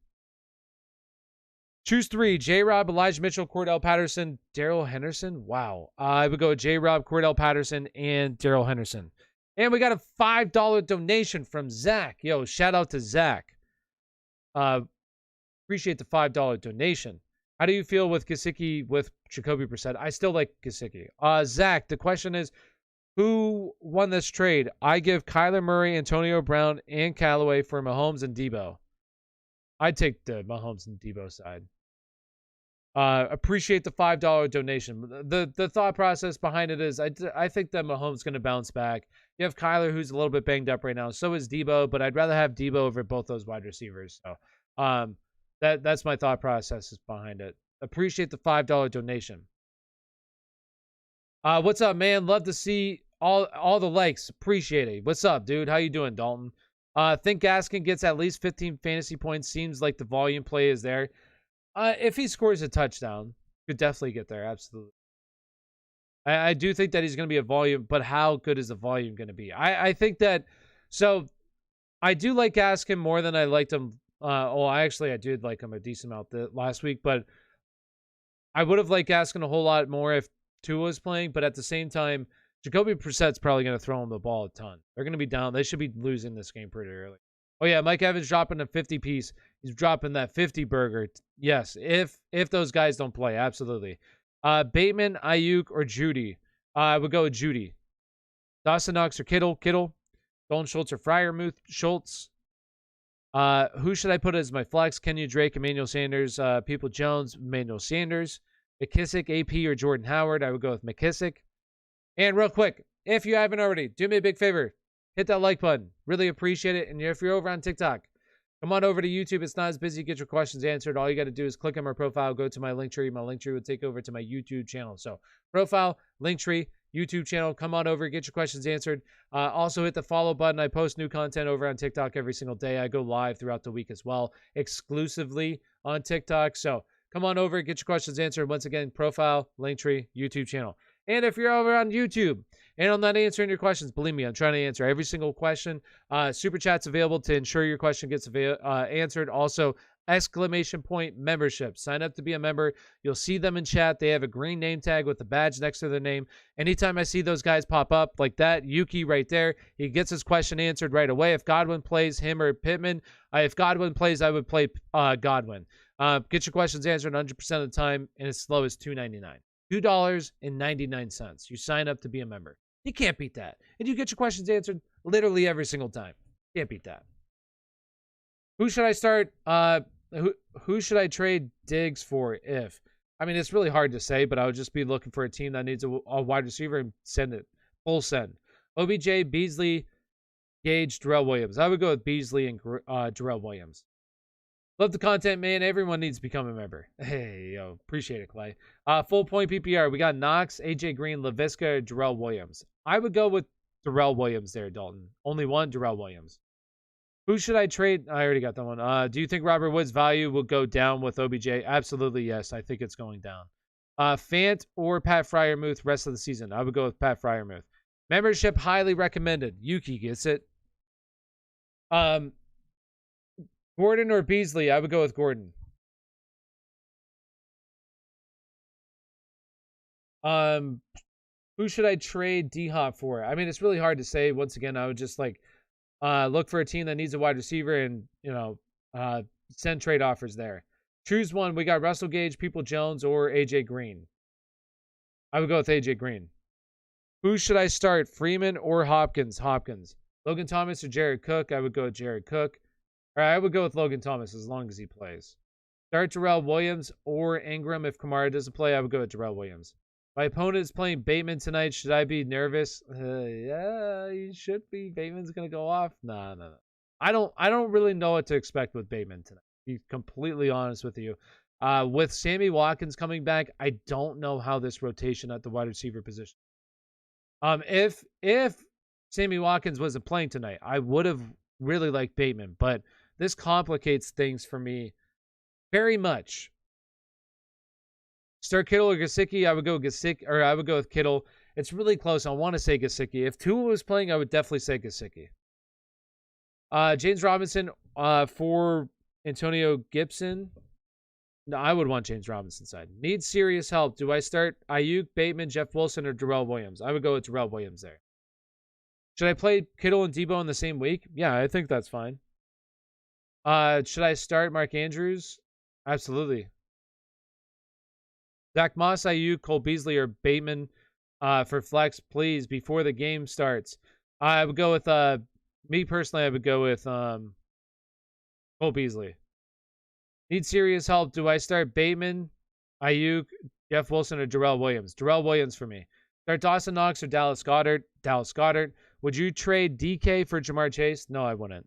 Choose 3. J-Rob, Elijah Mitchell, Cordell Patterson, Darrell Henderson. Wow. I would go with J-Rob, Cordell Patterson, and Darrell Henderson. And we got a $5 donation from Zach. Yo, shout out to Zach. Appreciate the $5 donation. How do you feel with Gesicki with Jacoby Brissett? I still like Gesicki. Zach, the question is, who won this trade? I give Kyler Murray, Antonio Brown, and Callaway for Mahomes and Debo. I'd take the Mahomes and Debo side. Appreciate the $5 donation. The thought process behind it is I think that Mahomes is going to bounce back. You have Kyler, who's a little bit banged up right now. So is Debo, but I'd rather have Debo over both those wide receivers. So that's my thought process behind it. Appreciate the $5 donation. What's up, man? Love to see all the likes. Appreciate it. What's up, dude? How you doing, Dalton? Think Gaskin gets at least 15 fantasy points. Seems like the volume play is there. If he scores a touchdown, could definitely get there. Absolutely. I do think that he's going to be a volume, but how good is the volume going to be? I think that, so I do like Gaskin more than I liked him. I did like him a decent amount last week, but I would have liked Gaskin a whole lot more if Tua was playing, but at the same time, Jacoby Brissett's probably going to throw him the ball a ton. They're going to be down. They should be losing this game pretty early. Oh, yeah, Mike Evans dropping a 50 piece. He's dropping that 50 burger. Yes, if those guys don't play, absolutely. Bateman, Ayuk, or Judy? I would go with Judy. Dawson Knox or Kittle? Kittle. Dalton Schultz or Freiermuth? Schultz. Who should I put as my flex? Kenyon Drake, Emmanuel Sanders, People Jones, Emmanuel Sanders. McKissick, AP, or Jordan Howard? I would go with McKissick. And real quick, if you haven't already, do me a big favor. Hit that like button. Really appreciate it. And if you're over on TikTok, come on over to YouTube. It's not as busy. Get your questions answered. All you got to do is click on my profile, go to my link tree. My link tree will take over to my YouTube channel. So profile, link tree, YouTube channel. Come on over, get your questions answered. Also hit the follow button. I post new content over on TikTok every single day. I go live throughout the week as well, exclusively on TikTok. So come on over, get your questions answered. Once again, profile, link tree, YouTube channel. And if you're over on YouTube and I'm not answering your questions, believe me, I'm trying to answer every single question. Super Chat's available to ensure your question gets answered. Also, exclamation point membership. Sign up to be a member. You'll see them in chat. They have a green name tag with the badge next to their name. Anytime I see those guys pop up like that, Yuki right there, he gets his question answered right away. If Godwin plays, him or Pittman, if Godwin plays, I would play Godwin. Get your questions answered 100% of the time, and as slow as $2.99. $2.99. You sign up to be a member. You can't beat that. And you get your questions answered literally every single time. Can't beat that. Who should I start? Who should I trade Diggs for if? I mean, it's really hard to say, but I would just be looking for a team that needs a wide receiver and send it. Full send. OBJ, Beasley, Gage, Darrell Williams. I would go with Beasley and Darrell Williams. Love the content, man. Everyone needs to become a member. Hey, yo, appreciate it, Clay. Full point PPR. We got Knox, AJ Green, LaVisca, Darrell Williams. I would go with Darrell Williams there, Dalton. Only one, Darrell Williams. Who should I trade? I already got that one. Do you think Robert Woods' value will go down with OBJ? Absolutely, yes. I think it's going down. Fant or Pat Freiermuth rest of the season? I would go with Pat Freiermuth. Membership highly recommended. Yuki gets it. Gordon or Beasley? I would go with Gordon. Who should I trade D-Hop for? I mean, it's really hard to say. Once again, I would just look for a team that needs a wide receiver and, send trade offers there. Choose one. We got Russell Gage, People Jones, or AJ Green. I would go with AJ Green. Who should I start? Freeman or Hopkins? Hopkins. Logan Thomas or Jared Cook? I would go with Jared Cook. All right, I would go with Logan Thomas as long as he plays. Start Darrell Williams or Ingram. If Kamara doesn't play, I would go with Darrell Williams. My opponent is playing Bateman tonight. Should I be nervous? Yeah, you should be. Bateman's going to go off. No. I don't really know what to expect with Bateman tonight. To be completely honest with you. With Sammy Watkins coming back, I don't know how this rotation at the wide receiver position. If Sammy Watkins wasn't playing tonight, I would have really liked Bateman, but this complicates things for me very much. Start Kittle or Gesicki. I would go Gesicki, or I would go with Kittle. It's really close. I want to say Gesicki. If Tua was playing, I would definitely say Gesicki. James Robinson for Antonio Gibson. No, I would want James Robinson side. Need serious help. Do I start Ayuk, Bateman, Jeff Wilson, or Darrell Williams? I would go with Darrell Williams there. Should I play Kittle and Debo in the same week? Yeah, I think that's fine. Should I start Mark Andrews? Absolutely. Zach Moss, Ayuk, Cole Beasley, or Bateman for flex, please, before the game starts. I would go with, me personally, I would go with Cole Beasley. Need serious help. Do I start Bateman, Ayuk, Jeff Wilson, or Darrell Williams? Darrell Williams for me. Start Dawson Knox or Dallas Goedert? Dallas Goedert. Would you trade DK for Jamar Chase? No, I wouldn't.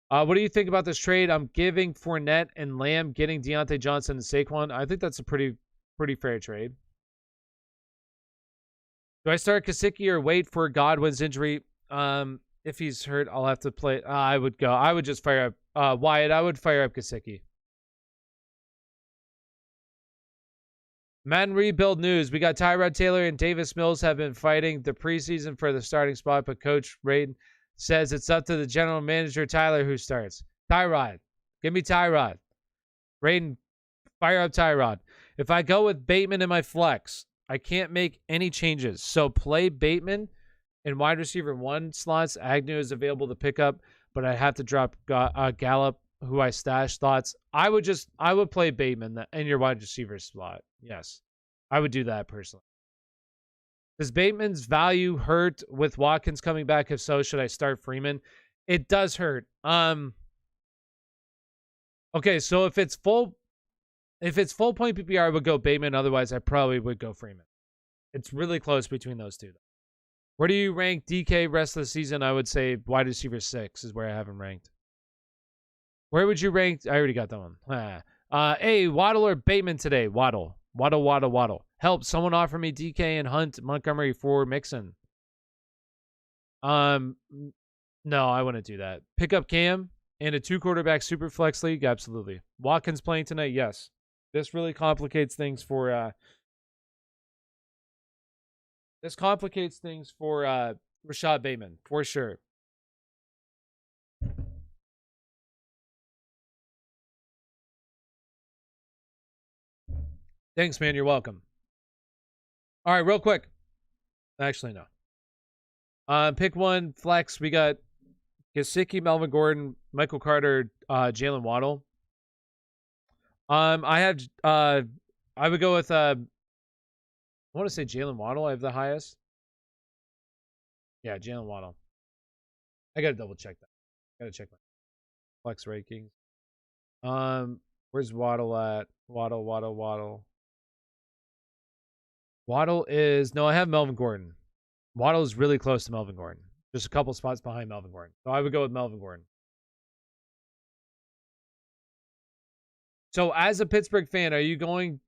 What do you think about this trade? I'm giving Fournette and Lamb, getting Deontay Johnson and Saquon. I think that's a pretty fair trade. Do I start Gesicki or wait for Godwin's injury? If he's hurt, I'll have to play. I would go. I would just fire up Wyatt. I would fire up Gesicki. Madden rebuild news. We got Tyrod Taylor and Davis Mills have been fighting the preseason for the starting spot, but Coach Raiden says it's up to the general manager, Tyler, who starts. Tyrod. Give me Tyrod. Raiden, fire up Tyrod. If I go with Bateman in my flex, I can't make any changes. So play Bateman in wide receiver 1 slots. Agnew is available to pick up, but I have to drop Gallup, who I stashed. Thoughts? I would play Bateman in your wide receiver slot. Yes, I would do that personally. Does Bateman's value hurt with Watkins coming back? If so, should I start Freeman? It does hurt. Okay, so if it's full point PPR, I would go Bateman. Otherwise, I probably would go Freeman. It's really close between those two. Where do you rank DK rest of the season? I would say wide receiver 6 is where I have him ranked. Where would you rank? I already got that one. Hey, Waddle or Bateman today? Waddle. Help, someone offer me DK and Hunt Montgomery for Mixon. No, I wouldn't do that. Pick up Cam and a 2-quarterback super flex league? Absolutely. Watkins playing tonight? Yes. This really complicates things for Rashod Bateman, for sure. Thanks, man. You're welcome. All right, real quick. Actually, no. Pick one flex. We got Gesicki, Melvin Gordon, Michael Carter, Jaylen Waddle. I would go with I want to say Jaylen Waddle. I have the highest. Yeah, Jaylen Waddle. I gotta double check that. Gotta check my flex rankings. Where's Waddle at? Waddle. Waddle is I have Melvin Gordon. Waddle is really close to Melvin Gordon. Just a couple spots behind Melvin Gordon. So I would go with Melvin Gordon. So as a Pittsburgh fan, are you going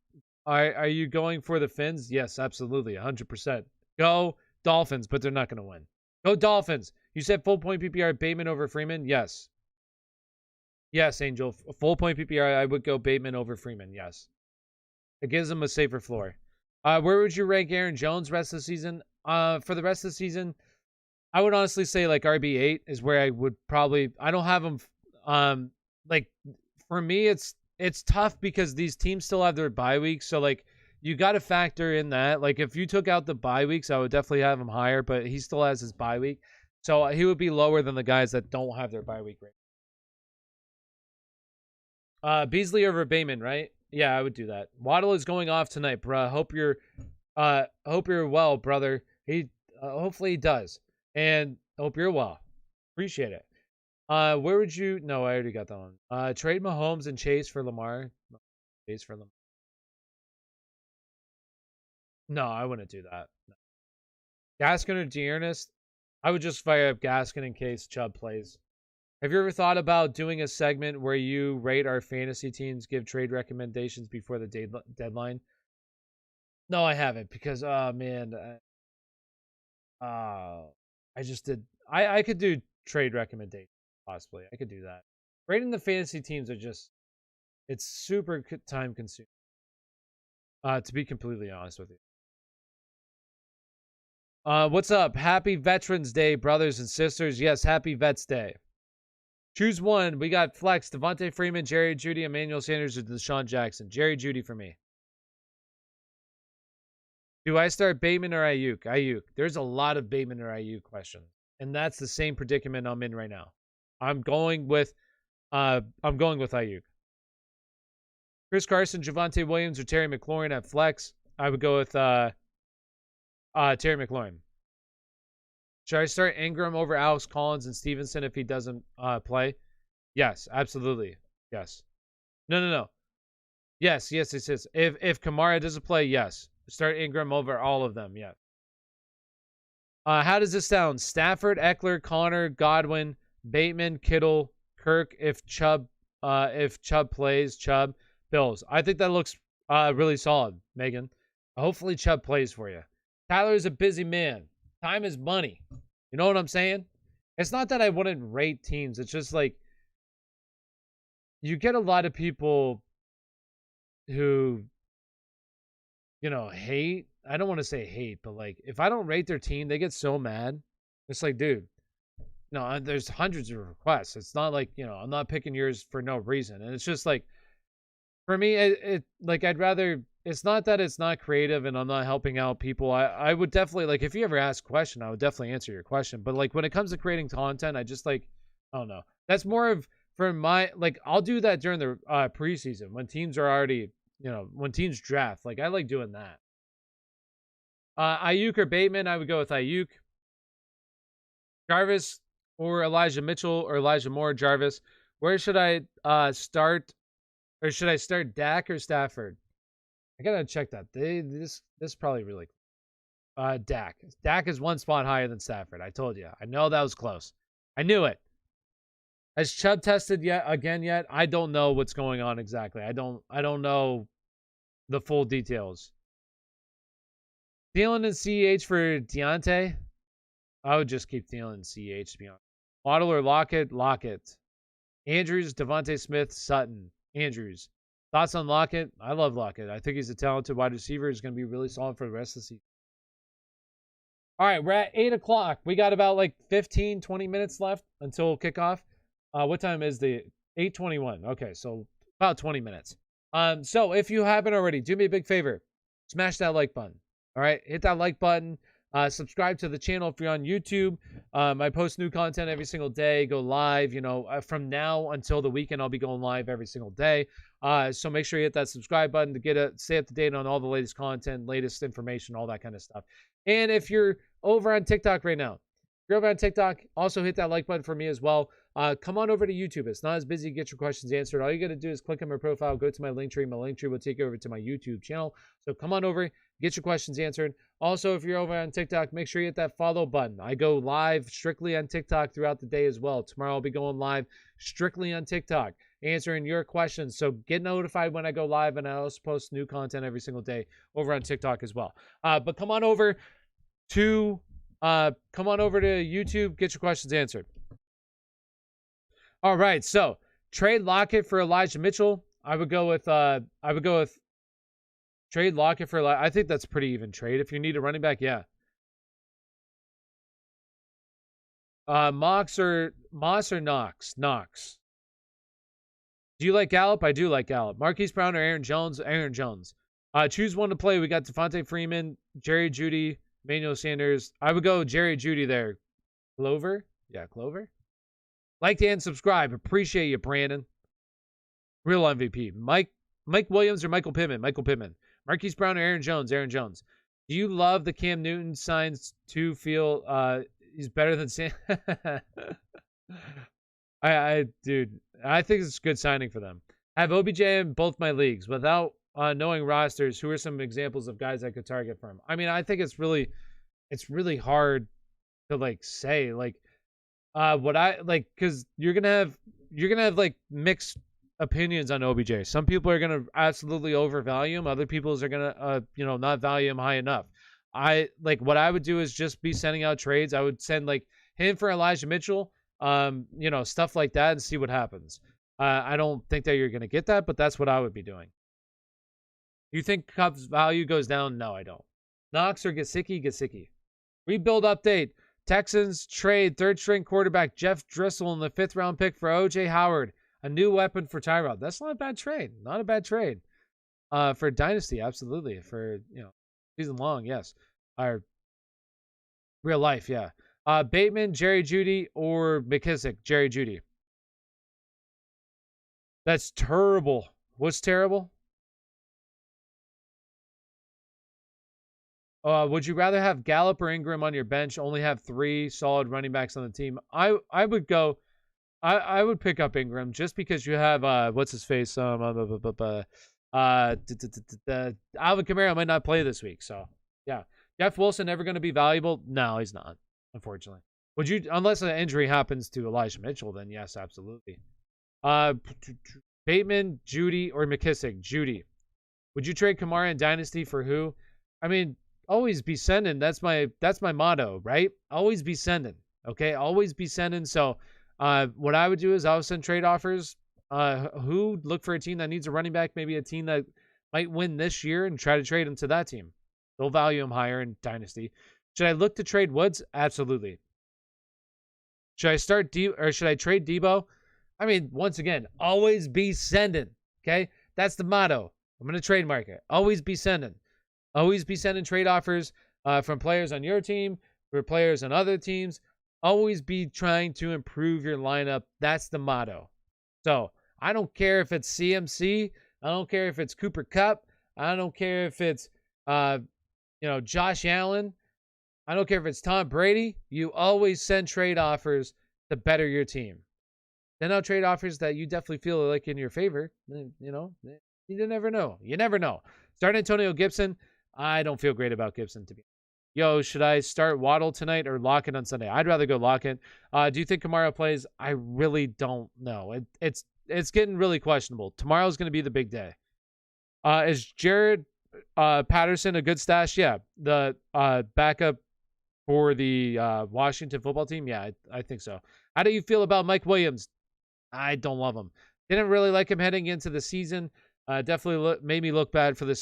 for the Fins? Yes, absolutely. 100%. Go Dolphins, but they're not going to win. Go Dolphins. You said full point PPR Bateman over Freeman? Yes. Yes, Angel. Full point PPR, I would go Bateman over Freeman. Yes. It gives them a safer floor. Where would you rank Aaron Jones rest of the season? For the rest of the season, I would honestly say like RB8 is where I would probably. I don't have him. Like for me, it's tough because these teams still have their bye weeks. So like you got to factor in that. Like if you took out the bye weeks, I would definitely have him higher. But he still has his bye week, so he would be lower than the guys that don't have their bye week right. Beasley over Bateman, right? Yeah, I would do that. Waddle is going off tonight, bruh. Hope you're well, brother. He hopefully he does, and hope you're well. Appreciate it. Where would you? No, I already got that one. Trade Mahomes and Chase for Lamar. Chase for Lamar. No, I wouldn't do that. No. Gaskin or Dearness? I would just fire up Gaskin in case Chubb plays. Have you ever thought about doing a segment where you rate our fantasy teams, give trade recommendations before the deadline? No, I haven't because, oh man, I just did. I could do trade recommendations possibly. I could do that. Rating the fantasy teams are just, it's super time consuming. To be completely honest with you. What's up? Happy Veterans Day, brothers and sisters. Yes, happy Vets Day. Choose one. We got Flex, Devonta Freeman, Jerry Jeudy, Emmanuel Sanders, or Deshaun Jackson. Jerry Jeudy for me. Do I start Bateman or Ayuk? Ayuk. There's a lot of Bateman or Ayuk questions, and that's the same predicament I'm in right now. I'm going with Ayuk. Chris Carson, Javonte Williams, or Terry McLaurin at flex. I would go with Terry McLaurin. Should I start Ingram over Alex Collins and Stevenson if he doesn't play? Yes, absolutely. Yes. No. Yes. If Kamara doesn't play, yes. Start Ingram over all of them, yeah. How does this sound? Stafford, Eckler, Connor, Godwin, Bateman, Kittle, Kirk, if Chubb plays, Chubb, Bills. I think that looks really solid, Megan. Hopefully Chubb plays for you. Tyler's a busy man. Time is money. You know what I'm saying? It's not that I wouldn't rate teams. It's just like you get a lot of people who, hate. I don't want to say hate, but like if I don't rate their team, they get so mad. It's like, dude, no, there's hundreds of requests. It's not like, I'm not picking yours for no reason. And it's just like, for me, it like I'd rather. It's not that it's not creative and I'm not helping out people. I would definitely, like, if you ever ask a question, I would definitely answer your question. But like when it comes to creating content, I just like, I don't know. That's more of for my, like, I'll do that during the preseason when teams are already, when teams draft. Like I like doing that. Ayuk or Bateman, I would go with Ayuk. Jarvis or Elijah Mitchell or Elijah Moore. Jarvis. Where should I start? Or should I start Dak or Stafford? I gotta check that. This probably really Dak. Dak is one spot higher than Stafford. I told you. I know that was close. I knew it. Has Chubb tested yet? I don't know what's going on exactly. I don't know the full details. Thielen and CEH for Deontay. I would just keep Thielen and CEH to be honest. Waddle or Lockett? Lockett. Andrews, Devontae Smith, Sutton. Andrews. Thoughts on Lockett? I love Lockett. I think he's a talented wide receiver. He's going to be really solid for the rest of the season. All right, we're at 8 o'clock. We got about like 15, 20 minutes left until kickoff. What time is the 8:21? Okay, so about 20 minutes. So if you haven't already, do me a big favor. Smash that like button. All right, hit that like button. Subscribe to the channel if you're on YouTube. I post new content every single day. Go live. From now until the weekend, I'll be going live every single day. So make sure you hit that subscribe button to stay up to date on all the latest content, latest information, all that kind of stuff. And if you're over on TikTok right now, if you're over on TikTok, also hit that like button for me as well. Come on over to YouTube. It's not as busy. Get your questions answered. All you got to do is click on my profile, go to my link tree. My link tree will take you over to my YouTube channel. So come on over, get your questions answered. Also, if you're over on TikTok, make sure you hit that follow button. I go live strictly on TikTok throughout the day as well. Tomorrow I'll be going live strictly on TikTok, answering your questions. So get notified when I go live, and I also post new content every single day over on TikTok as well. But come on over to YouTube, get your questions answered. All right, so trade Lockett for Elijah Mitchell. I would go with trade Lockett for Elijah. I think that's pretty even trade. If you need a running back, yeah. Moss or Knox? Knox. Do you like Gallup? I do like Gallup. Marquis Brown or Aaron Jones? Aaron Jones. Choose one to play. We got Devonta Freeman, Jerry Jeudy, Emmanuel Sanders. I would go Jerry Jeudy there. Clover? Yeah, Clover. Like and subscribe. Appreciate you, Brandon. Real MVP. Mike Williams or Michael Pittman? Michael Pittman. Marquise Brown or Aaron Jones? Aaron Jones. Do you love the Cam Newton signs to feel he's better than Sam? Dude, I think it's a good signing for them. I have OBJ in both my leagues. Without knowing rosters, who are some examples of guys I could target from? I mean, I think it's really hard to like say like what I like, because you're gonna have like mixed opinions on OBJ. Some people are gonna absolutely overvalue him. Other people are gonna not value him high enough. What I would do is just be sending out trades. I would send like him for Elijah Mitchell, stuff like that, and see what happens. I don't think that you're gonna get that, but that's what I would be doing. You think Cubs value goes down? No, I don't. Knox or Gesicki? Gesicki. Rebuild update. Texans trade third-string quarterback Jeff Driscoll in the 5th-round pick for O.J. Howard. A new weapon for Tyrod. That's not a bad trade. Not a bad trade. For Dynasty, absolutely. For, season long, yes. Or real life, yeah. Bateman, Jerry Jeudy, or McKissick, Jerry Jeudy. That's terrible. What's terrible? Would you rather have Gallup or Ingram on your bench? Only have 3 solid running backs on the team. I would go. I would pick up Ingram just because you have what's his face? Alvin Kamara might not play this week, so yeah. Jeff Wilson ever going to be valuable? No, he's not. Unfortunately, would you? Unless an injury happens to Elijah Mitchell, then yes, absolutely. Bateman, Jeudy, or McKissick? Jeudy. Would you trade Kamara in Dynasty for who? I mean, always be sending. That's my motto, right? Always be sending. Okay, always be sending. So, what I would do is I would send trade offers. Who look for a team that needs a running back, maybe a team that might win this year, and try to trade him to that team. They'll value him higher in Dynasty. Should I look to trade Woods? Absolutely. Should I start or should I trade Debo? I mean, once again, always be sending. Okay, that's the motto. I'm going to trademark it. Always be sending. Always be sending trade offers from players on your team, for players on other teams. Always be trying to improve your lineup. That's the motto. So I don't care if it's CMC. I don't care if it's Cooper Kupp. I don't care if it's Josh Allen. I don't care if it's Tom Brady. You always send trade offers to better your team. Then I'll trade offers that you definitely feel like in your favor. You never know. You never know. Start Antonio Gibson. I don't feel great about Gibson, to be honest. Should I start Waddle tonight or Lockett on Sunday? I'd rather go Lockett. Do you think Kamara plays? I really don't know. It's getting really questionable. Tomorrow's going to be the big day. Is Jared Patterson a good stash? Yeah. The backup for the Washington football team? Yeah, I think so. How do you feel about Mike Williams? I don't love him. Didn't really like him heading into the season. Definitely made me look bad for the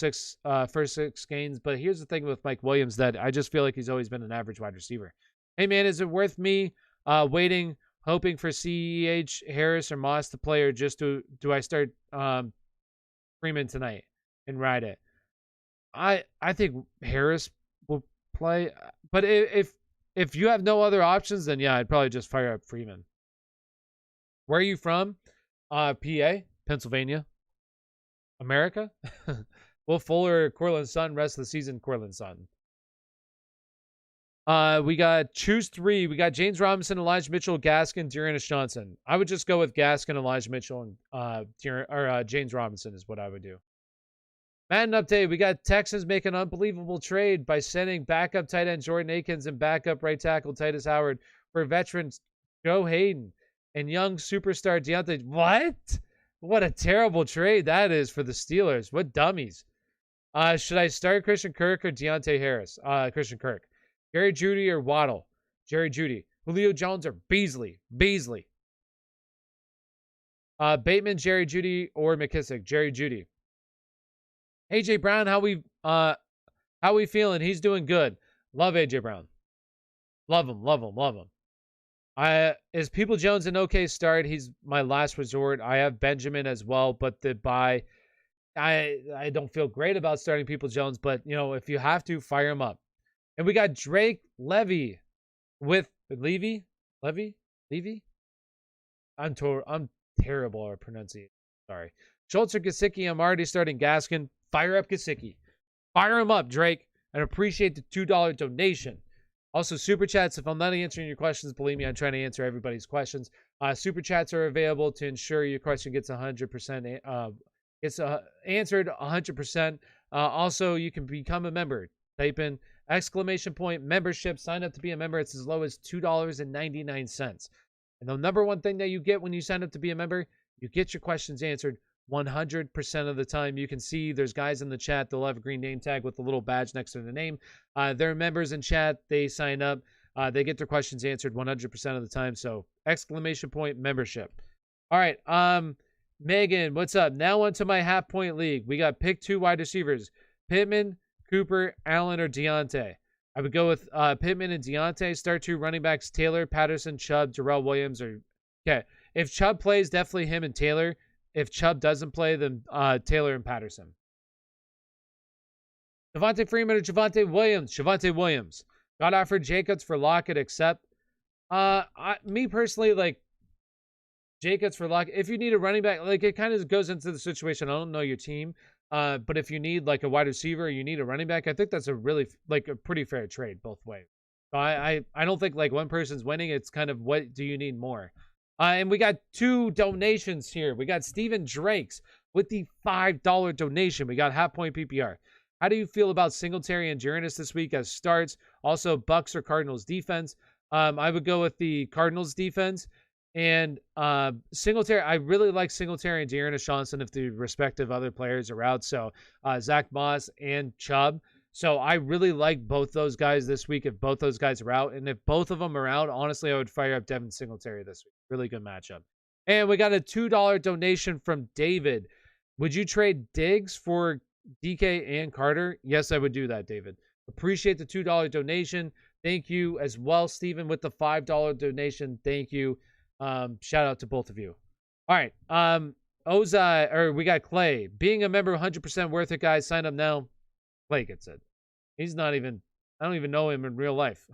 first 6 games. But here's the thing with Mike Williams, that I just feel like he's always been an average wide receiver. Hey, man, is it worth me waiting, hoping for CEH, Harris, or Moss to play, or just do I start Freeman tonight and ride it? I think Harris will play. But if you have no other options, then yeah, I'd probably just fire up Freeman. Where are you from? PA, Pennsylvania. America? Will Fuller, Cortland Sutton, rest of the season, Cortland Sutton. We got choose 3. We got James Robinson, Elijah Mitchell, Gaskin, Dearness Johnson. I would just go with Gaskin, Elijah Mitchell, and James Robinson is what I would do. Madden update. We got Texans make an unbelievable trade by sending backup tight end Jordan Akins and backup right tackle Titus Howard for veterans Joe Hayden and young superstar Deontay. What a terrible trade that is for the Steelers. What dummies. Should I start Krishna Kirk or Deontay Harris? Krishna Kirk. Jerry Jeudy or Waddle? Jerry Jeudy. Julio Jones or Beasley? Beasley. Bateman, Jerry Jeudy, or McKissick? Jerry Jeudy. AJ Brown, how we feeling? He's doing good. Love AJ Brown. Love him. Is People Jones an okay start? He's my last resort. I have Benjamin as well, but the bye, I don't feel great about starting People Jones, but if you have to, fire him up. And we got Drake Levy with Levy. I'm terrible at pronunciation. Sorry. Schultz or Gesicki? I'm already starting Gaskin. Fire up Gesicki. Fire him up, Drake. And appreciate the $2 donation. Also, Super Chats. If I'm not answering your questions, believe me, I'm trying to answer everybody's questions. Super Chats are available to ensure your question gets 100%. Answered 100%. Also, you can become a member. Type in ! membership. Sign up to be a member. It's as low as $2.99. And the number one thing that you get when you sign up to be a member, you get your questions answered 100% of the time. You can see there's guys in the chat. They'll have a green name tag with a little badge next to the name. They're members in chat. They sign up. They get their questions answered 100% of the time. So ! membership. All right. Megan, what's up? Now onto my half-point league. We got pick 2 wide receivers. Pittman, Cooper, Allen, or Deontay. I would go with Pittman and Deontay. Start 2 running backs, Taylor, Patterson, Chubb, Darrell Williams. Okay. If Chubb plays, definitely him and Taylor. If Chubb doesn't play, then Taylor and Patterson. Devonta Freeman or Javonte Williams? Javonte Williams. Got offered Jacobs for Lockett, except me personally, like, Jacobs for Lockett. If you need a running back, like, it kind of goes into the situation. I don't know your team. But if you need, like, a wide receiver or you need a running back, I think that's a really, like, a pretty fair trade both ways. So I don't think, like, one person's winning. It's kind of what do you need more? And we got 2 donations here. We got Steven Drakes with the $5 donation. We got half-point PPR. How do you feel about Singletary and Journess this week as starts? Also, Bucks or Cardinals defense? I would go with the Cardinals defense. And Singletary, I really like Singletary and Dearness Johnson if the respective other players are out. So Zach Moss and Chubb. So I really like both those guys this week if both those guys are out. And if both of them are out, honestly, I would fire up Devin Singletary this week. Really good matchup. And we got a $2 donation from David. Would you trade Diggs for DK and Carter? Yes, I would do that, David. Appreciate the $2 donation. Thank you as well, Steven, with the $5 donation. Thank you. Shout out to both of you. All right. We got Clay. Being a member 100% worth it, guys. Sign up now. Clay gets it. He's not even, I don't even know him in real life.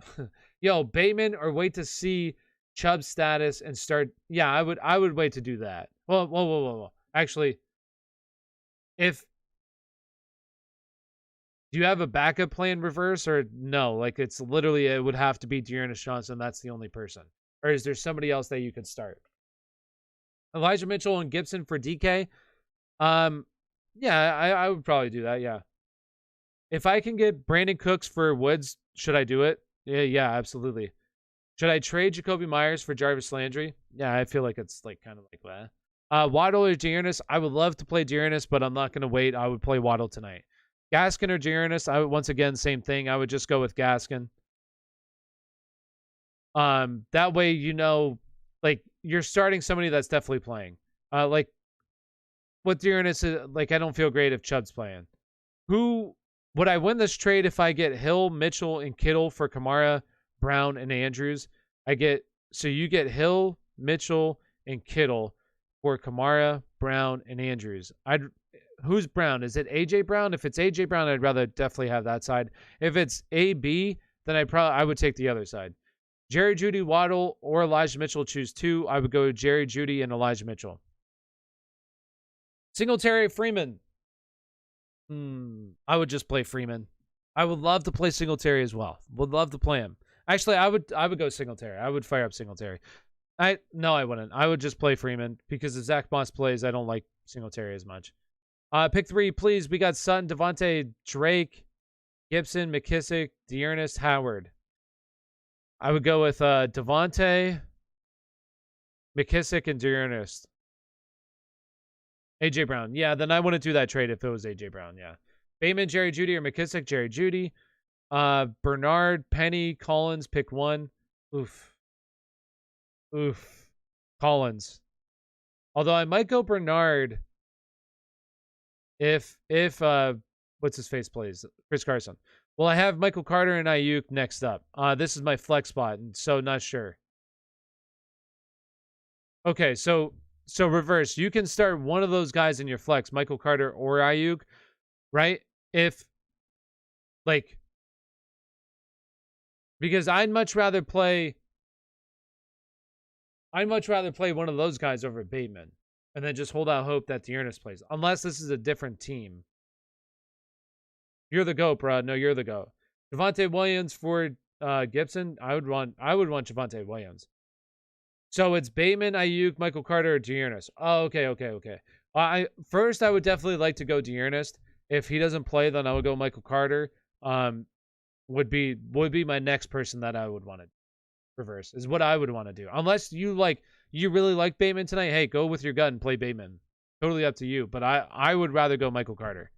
Yo, Bateman or wait to see Chubb's status and start. Yeah, I would wait to do that. Whoa. Actually, do you have a backup plan reverse or no? Like it's literally, it would have to be Dearness Johnson. That's the only person. Or is there somebody else that you could start? Elijah Mitchell and Gibson for DK? Yeah, I would probably do that, yeah. If I can get Brandon Cooks for Woods, should I do it? Yeah, absolutely. Should I trade Jacoby Myers for Jarvis Landry? Yeah, I feel like it's like kind of like that. Waddle or Dearness? I would love to play Dearness, but I'm not going to wait. I would play Waddle tonight. Gaskin or Dearness? Once again, same thing. I would just go with Gaskin. That way, you know, like you're starting somebody that's definitely playing. Like what Dearness is like, I don't feel great if Chubb's playing. Who would I win this trade if I get Hill, Mitchell, and Kittle for Kamara, Brown, and Andrews? So you get Hill, Mitchell, and Kittle for Kamara, Brown, and Andrews. Who's Brown? Is it AJ Brown? If it's AJ Brown, I'd rather definitely have that side. If it's AB, then I would take the other side. Jerry Jeudy, Waddle, or Elijah Mitchell, choose 2. I would go Jerry Jeudy and Elijah Mitchell. Singletary, Freeman. I would just play Freeman. I would love to play Singletary as well. Would love to play him. Actually, I would go Singletary. I would fire up Singletary. No, I wouldn't. I would just play Freeman because if Zach Moss plays, I don't like Singletary as much. Pick 3, please. We got Sutton, Devontae, Drake, Gibson, McKissick, Dearness, Howard. I would go with Devontae, McKissick, and Dearness. AJ Brown. Yeah, then I wouldn't do that trade if it was AJ Brown. Yeah. Bateman, Jerry Jeudy, or McKissick, Jerry Jeudy. Bernard, Penny, Collins, pick 1. Oof. Collins. Although I might go Bernard if what's his face plays? Chris Carson. Well, I have Michael Carter and Ayuk next up. This is my flex spot, and so not sure. Okay, so reverse. You can start one of those guys in your flex, Michael Carter or Ayuk, right? Because I'd much rather play one of those guys over Bateman, and then just hold out hope that Dearness plays, unless this is a different team. You're the GOAT, bro. No, you're the GOAT. Devonte Williams for Gibson. I would want Devonte Williams. So it's Bateman, Ayuk, Michael Carter, or Dearness. Oh, okay. First, I would definitely like to go Dearness. If he doesn't play, then I would go Michael Carter. Would be my next person that I would want to reverse. Is what I would want to do. Unless you really like Bateman tonight, hey, go with your gut and play Bateman. Totally up to you. But I would rather go Michael Carter.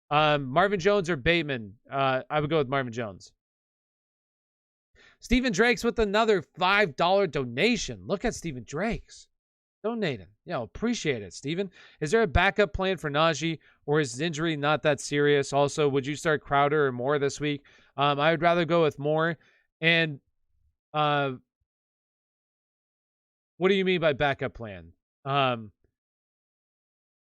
Marvin Jones or Bateman? I would go with Marvin Jones. Stephen Drakes with another $5 donation. Look at Stephen Drakes. donating. Yeah, appreciate it, Steven. Is there a backup plan for Najee, or is his injury not that serious? Also, would you start Crowder or Moore this week? I would rather go with Moore. And what do you mean by backup plan?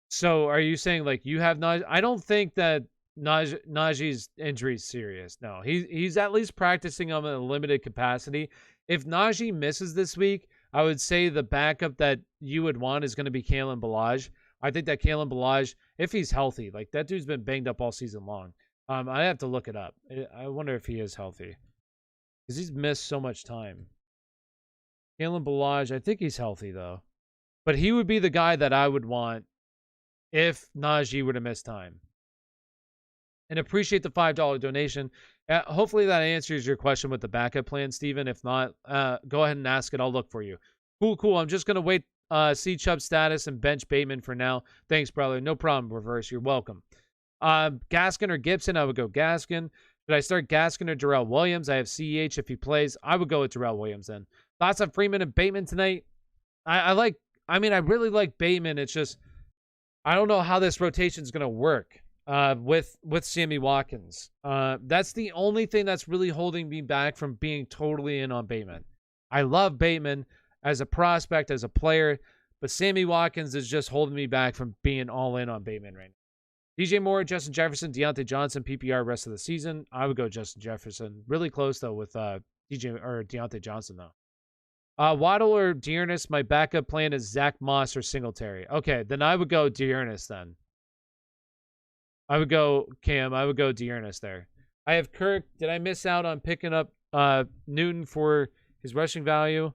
So are you saying like you have Najee? I don't think that Najee's injury is serious. No, he's at least practicing on a limited capacity. If Najee misses this week, I would say the backup that you would want is going to be Kalen Ballage. I think that Kalen Ballage, if he's healthy, like that dude's been banged up all season long. I have to look it up. I wonder if he is healthy because he's missed so much time. Kalen Ballage, I think he's healthy though, but he would be the guy that I would want if Najee were to miss time. And appreciate the $5 donation. Hopefully that answers your question with the backup plan, Steven. If not, go ahead and ask it. I'll look for you. Cool. I'm just going to wait, see Chubb's status and bench Bateman for now. Thanks, brother. No problem, Reverse. You're welcome. Gaskin or Gibson? I would go Gaskin. Should I start Gaskin or Darrell Williams? I have CEH if he plays. I would go with Darrell Williams then. Thoughts on Freeman and Bateman tonight? I really like Bateman. It's just, I don't know how this rotation is going to work with Sammy Watkins. That's the only thing that's really holding me back from being totally in on Bateman. I love Bateman as a prospect, as a player, but Sammy Watkins is just holding me back from being all in on Bateman right now. DJ Moore, Justin Jefferson, Deontay Johnson, PPR rest of the season. I would go Justin Jefferson. Really close though with Deontay Johnson though. Waddle or Dearness, my backup plan is Zach Moss or Singletary. Okay, then I would go Dearness then. I would go Cam. I would go Dearness there. I have Kirk. Did I miss out on picking up Newton for his rushing value?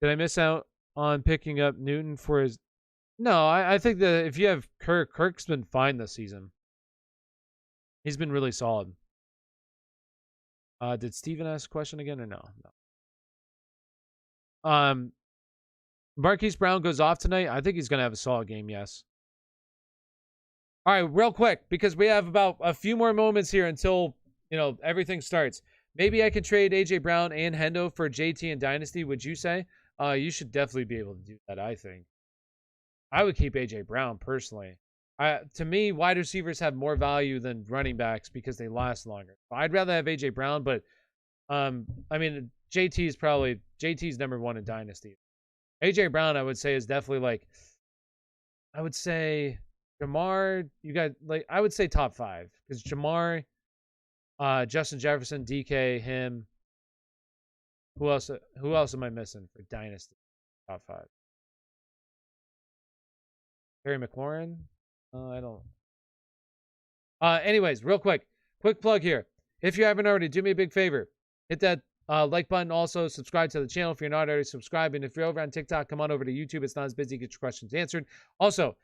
Did I miss out on picking up Newton for his... No, I think that if you have Kirk, Kirk's been fine this season. He's been really solid. Did Steven ask a question again or no? No. Marquis Brown goes off tonight. I think he's going to have a solid game, yes. All right, real quick, because we have about a few more moments here until, everything starts. Maybe I can trade A.J. Brown and Hendo for JT and Dynasty, would you say? You should definitely be able to do that, I think. I would keep A.J. Brown, personally. To me, wide receivers have more value than running backs because they last longer. I'd rather have A.J. Brown, but, JT's number one in Dynasty. A.J. Brown, I would say, is definitely I would say Jamar, I would say top 5. Because Jamar, Justin Jefferson, DK, him. Who else am I missing for Dynasty? Top 5. Terry McLaurin? I don't. Anyways, real quick plug here. If you haven't already, do me a big favor. Hit that like button. Also, subscribe to the channel if you're not already subscribed. And if you're over on TikTok, come on over to YouTube. It's not as busy. Get your questions answered. Also,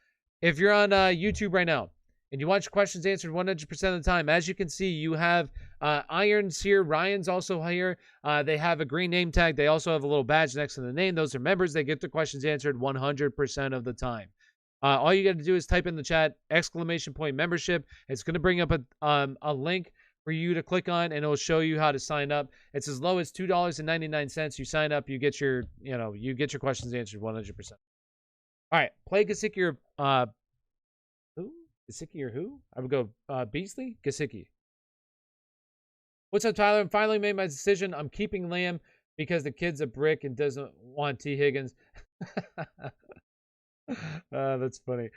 if you're on YouTube right now and you want your questions answered 100% of the time, as you can see, you have Irons here. Ryan's also here. They have a green name tag. They also have a little badge next to the name. Those are members. They get their questions answered 100% of the time. All you got to do is type in the chat, !membership. It's going to bring up a link for you to click on, and it'll show you how to sign up. It's as low as $2.99. You sign up, you get your questions answered 100%. All right, play Gesicki or who? Gesicki or who? I would go Beasley, Gesicki. What's up, Tyler? I finally made my decision. I'm keeping Lamb because the kid's a brick and doesn't want T. Higgins. That's funny.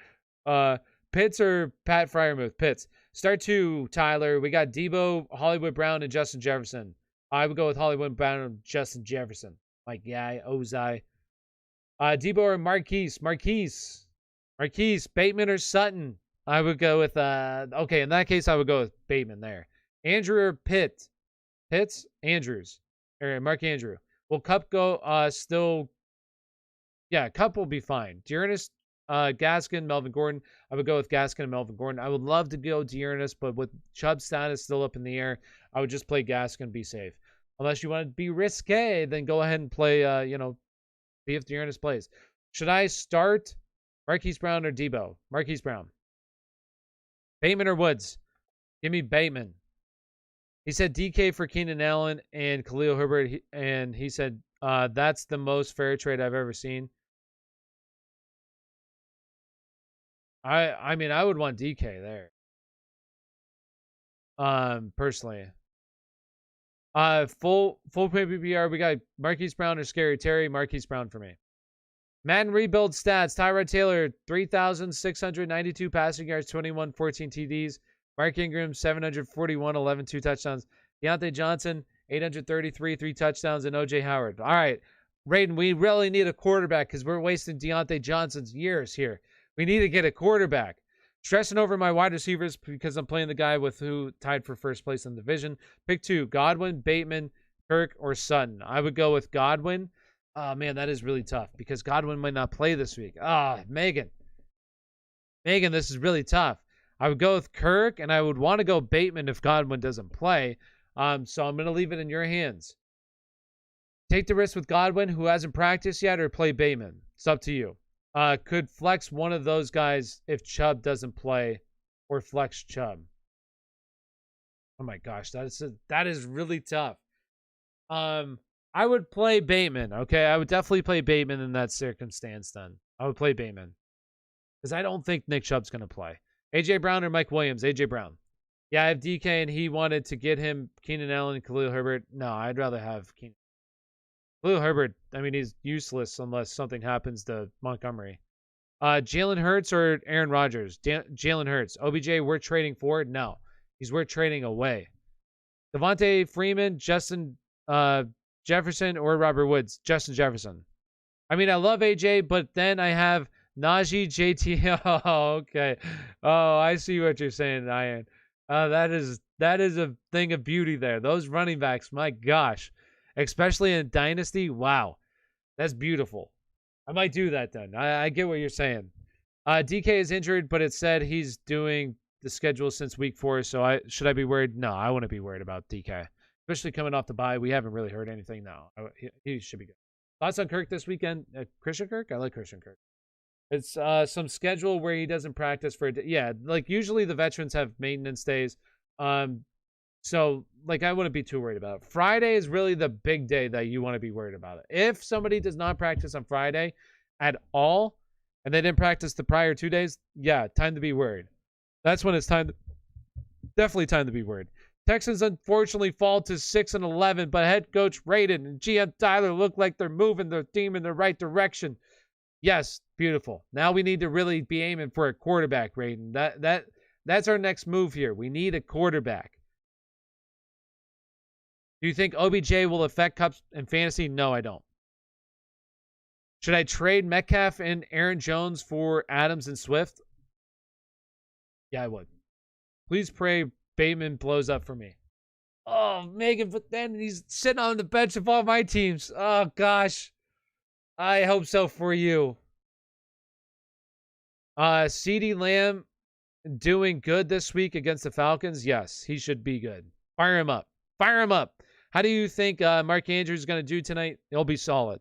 Pitts or Pat Freiermuth? Pitts. Start 2, Tyler. We got Debo, Hollywood Brown, and Justin Jefferson. I would go with Hollywood Brown and Justin Jefferson. My guy, Ozai. Debo or Marquise? Marquise, Bateman or Sutton? I would go with, okay, in that case, I would go with Bateman there. Andrew or Pitts? Andrews. Or Mark Andrew. Will Cup go still? Yeah, Cup will be fine. Dearness, Gaskin, Melvin Gordon. I would go with Gaskin and Melvin Gordon. I would love to go Dearness, but with Chubb's status still up in the air, I would just play Gaskin, be safe. Unless you want to be risque, then go ahead and play, see if Dearness plays. Should I start Marquise Brown or Debo? Marquise Brown. Bateman or Woods? Give me Bateman. He said DK for Keenan Allen and Khalil Herbert, and he said That's the most fair trade I've ever seen. I mean, I would want DK there. Personally. Full point PPR, we got Marquis Brown or Scary Terry. Marquis Brown for me. Madden rebuild stats. Tyrod Taylor, 3,692 passing yards, 21, 14 TDs. Mark Ingram, 741, 11, 2 touchdowns. Deontay Johnson, 833, 3 touchdowns. And OJ Howard. All right, Raiden, we really need a quarterback because we're wasting Deontay Johnson's years here. We need to get a quarterback. Stressing over my wide receivers because I'm playing the guy with who tied for first place in the division. Pick 2, Godwin, Bateman, Kirk, or Sutton. I would go with Godwin. Oh, man, that is really tough because Godwin might not play this week. Megan, this is really tough. I would go with Kirk, and I would want to go Bateman if Godwin doesn't play. So I'm going to leave it in your hands. Take the risk with Godwin, who hasn't practiced yet, or play Bateman. It's up to you. Could flex one of those guys if Chubb doesn't play, or flex Chubb. Oh my gosh, that is really tough. I would play Bateman, okay? I would definitely play Bateman in that circumstance then. I would play Bateman. Because I don't think Nick Chubb's going to play. A.J. Brown or Mike Williams? A.J. Brown. Yeah, I have DK and he wanted to get him Keenan Allen and Khalil Herbert. No, I'd rather have Keenan. Khalil Herbert, I mean, he's useless unless something happens to Montgomery. Jalen Hurts or Aaron Rodgers? Jalen Hurts. OBJ, we're trading for? No. He's worth trading away. Devonta Freeman, Justin Jefferson, or Robert Woods? Justin Jefferson. I mean, I love AJ, but then I have Najee, JT. Oh, okay. Oh, I see what you're saying, Ian. That is a thing of beauty there. Those running backs, my gosh. Especially in Dynasty, wow. That's beautiful. I might do that then. I get what you're saying. DK is injured, but it said he's doing the schedule since week 4, so should I be worried? No, I wouldn't be worried about DK. Especially coming off the bye. We haven't really heard anything now. He should be good. Thoughts on Kirk this weekend? Krishna Kirk? I like Krishna Kirk. It's some schedule where he doesn't practice for like usually the veterans have maintenance days. So like I wouldn't be too worried about it. Friday is really the big day that you want to be worried about it. If somebody does not practice on Friday at all and they didn't practice the prior 2 days, yeah, time to be worried. That's when it's definitely time to be worried. Texans unfortunately fall to 6-11, but head coach Raiden and GM Tyler look like they're moving their team in the right direction. Yes, beautiful. Now we need to really be aiming for a quarterback, Raiden. That's our next move here. We need a quarterback. Do you think OBJ will affect Cups and fantasy? No, I don't. Should I trade Metcalf and Aaron Jones for Adams and Swift? Yeah, I would. Please pray Bateman blows up for me. Oh, Megan, but then he's sitting on the bench of all my teams. Oh, gosh. I hope so for you. CeeDee Lamb doing good this week against the Falcons? Yes, he should be good. Fire him up. Fire him up. How do you think Mark Andrews is going to do tonight? He'll be solid.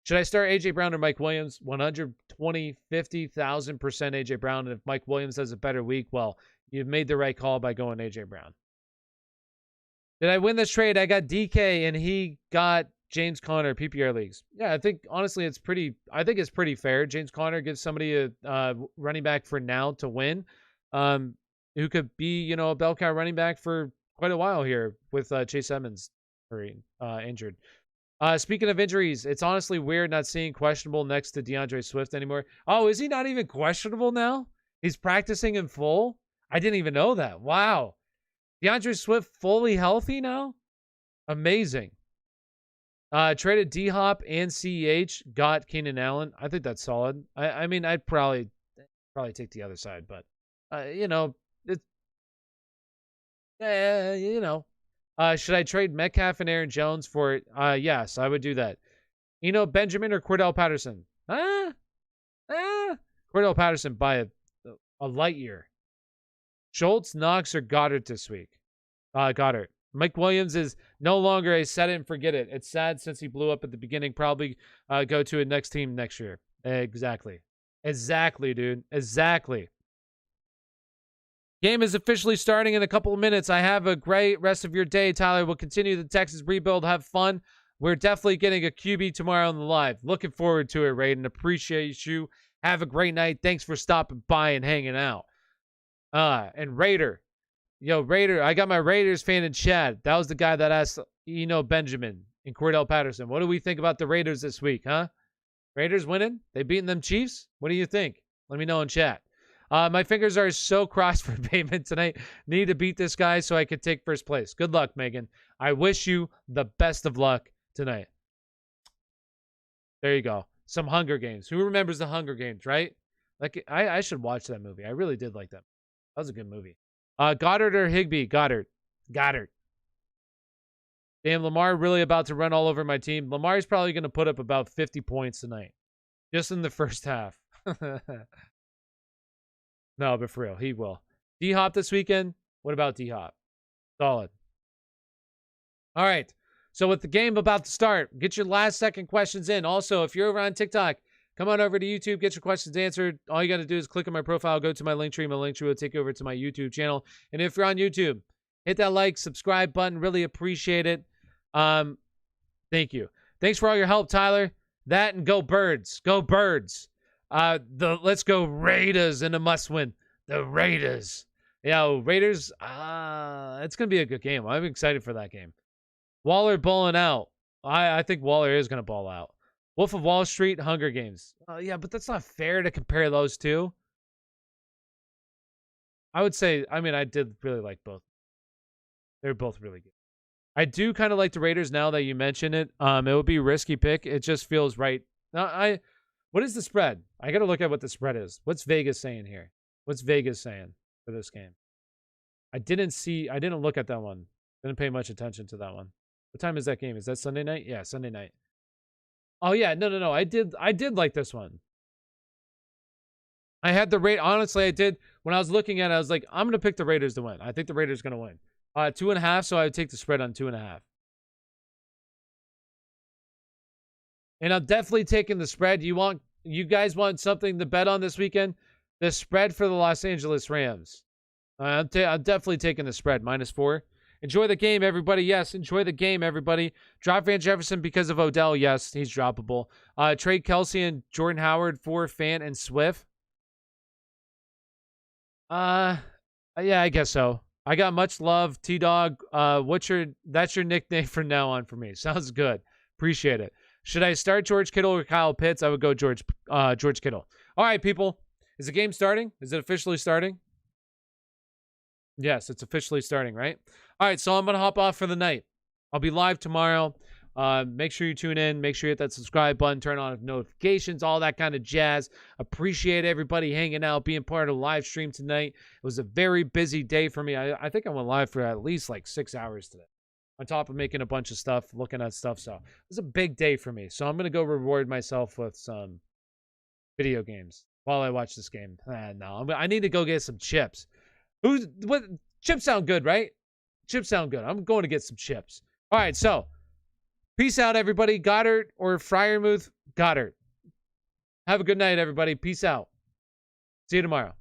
Should I start A.J. Brown or Mike Williams? 120, 50,000% A.J. Brown. And if Mike Williams has a better week, well, you've made the right call by going A.J. Brown. Did I win this trade? I got DK and he got James Conner, PPR leagues. Yeah, I think honestly it's pretty fair. James Conner gives somebody a running back for now to win, who could be, a bell cow running back for quite a while here with Chase Edmonds injured. Speaking of injuries, it's honestly weird not seeing questionable next to DeAndre Swift anymore. Oh, is he not even questionable now? He's practicing in full? I didn't even know that. Wow. DeAndre Swift fully healthy now? Amazing. Traded D-Hop and CEH, got Keenan Allen. I think that's solid. I mean, I'd probably take the other side, but, should I trade Metcalf and Aaron Jones for it? Yes, I would do that. Benjamin or Cordell Patterson? Cordell Patterson by a light year. Schultz, Knox, or Goddard this week? Goddard. Mike Williams is no longer a set it and forget it. It's sad since he blew up at the beginning. Probably go to a next team next year. Exactly. Exactly, dude. Exactly. Game is officially starting in a couple of minutes. I have a great rest of your day, Tyler. We'll continue the Texas rebuild. Have fun. We're definitely getting a QB tomorrow on the live. Looking forward to it, Raiden. Appreciate you. Have a great night. Thanks for stopping by and hanging out. And Raider. Yo, Raider. I got my Raiders fan in chat. That was the guy that asked Benjamin and Cordell Patterson. What do we think about the Raiders this week, huh? Raiders winning? They beating them Chiefs? What do you think? Let me know in chat. My fingers are so crossed for Bateman tonight. Need to beat this guy so I can take first place. Good luck, Megan. I wish you the best of luck tonight. There you go. Some Hunger Games. Who remembers the Hunger Games, right? Like, I should watch that movie. I really did like that. That was a good movie. Goddard or Higbee? Goddard. Damn, Lamar really about to run all over my team. Lamar's probably going to put up about 50 points tonight. Just in the first half. No, but for real, he will. D-Hop this weekend? What about D-Hop? Solid. All right. So with the game about to start, get your last second questions in. Also, if you're over on TikTok, come on over to YouTube, get your questions answered. All you got to do is click on my profile, go to my link tree. My link tree will take you over to my YouTube channel. And if you're on YouTube, hit that like, subscribe button. Really appreciate it. Thank you. Thanks for all your help, Tyler. That and go Birds. Go Birds. Let's go Raiders in a must-win. The Raiders. Yeah, Raiders. It's going to be a good game. I'm excited for that game. Waller balling out. I think Waller is going to ball out. Wolf of Wall Street, Hunger Games. Yeah, but that's not fair to compare those two. I would say, I did really like both. They're both really good. I do kind of like the Raiders now that you mention it. It would be a risky pick. It just feels right. Now, what is the spread? I got to look at what the spread is. What's Vegas saying here? What's Vegas saying for this game? I didn't look at that one. Didn't pay much attention to that one. What time is that game? Is that Sunday night? Yeah, Sunday night. Oh yeah, no. I did like this one. I had the rate. Honestly, I did. When I was looking at it, I was like, I'm gonna pick the Raiders to win. I think the Raiders gonna win. 2.5, so I would take the spread on 2.5. And I'm definitely taking the spread. You guys want something to bet on this weekend? The spread for the Los Angeles Rams. I'm definitely taking the spread, -4. Enjoy the game, everybody. Yes, enjoy the game, everybody. Drop Van Jefferson because of Odell. Yes, he's droppable. Trade Kelsey and Jordan Howard for Fant and Swift. Yeah, I guess so. I got much love, T-Dog. That's your nickname from now on for me. Sounds good. Appreciate it. Should I start George Kittle or Kyle Pitts? I would go George Kittle. All right, people. Is the game starting? Is it officially starting? Yes, it's officially starting, right? All right, so I'm going to hop off for the night. I'll be live tomorrow. Make sure you tune in. Make sure you hit that subscribe button, turn on notifications, all that kind of jazz. Appreciate everybody hanging out, being part of the live stream tonight. It was a very busy day for me. I think I went live for at least like 6 hours today, on top of making a bunch of stuff, looking at stuff. So it was a big day for me. So I'm going to go reward myself with some video games while I watch this game. No, I need to go get some chips. What chips sound good, right? Chips sound good. I'm going to get some chips. All right, so peace out, everybody. Goddard or Freiermuth? Goddard. Have a good night, everybody. Peace out. See you tomorrow.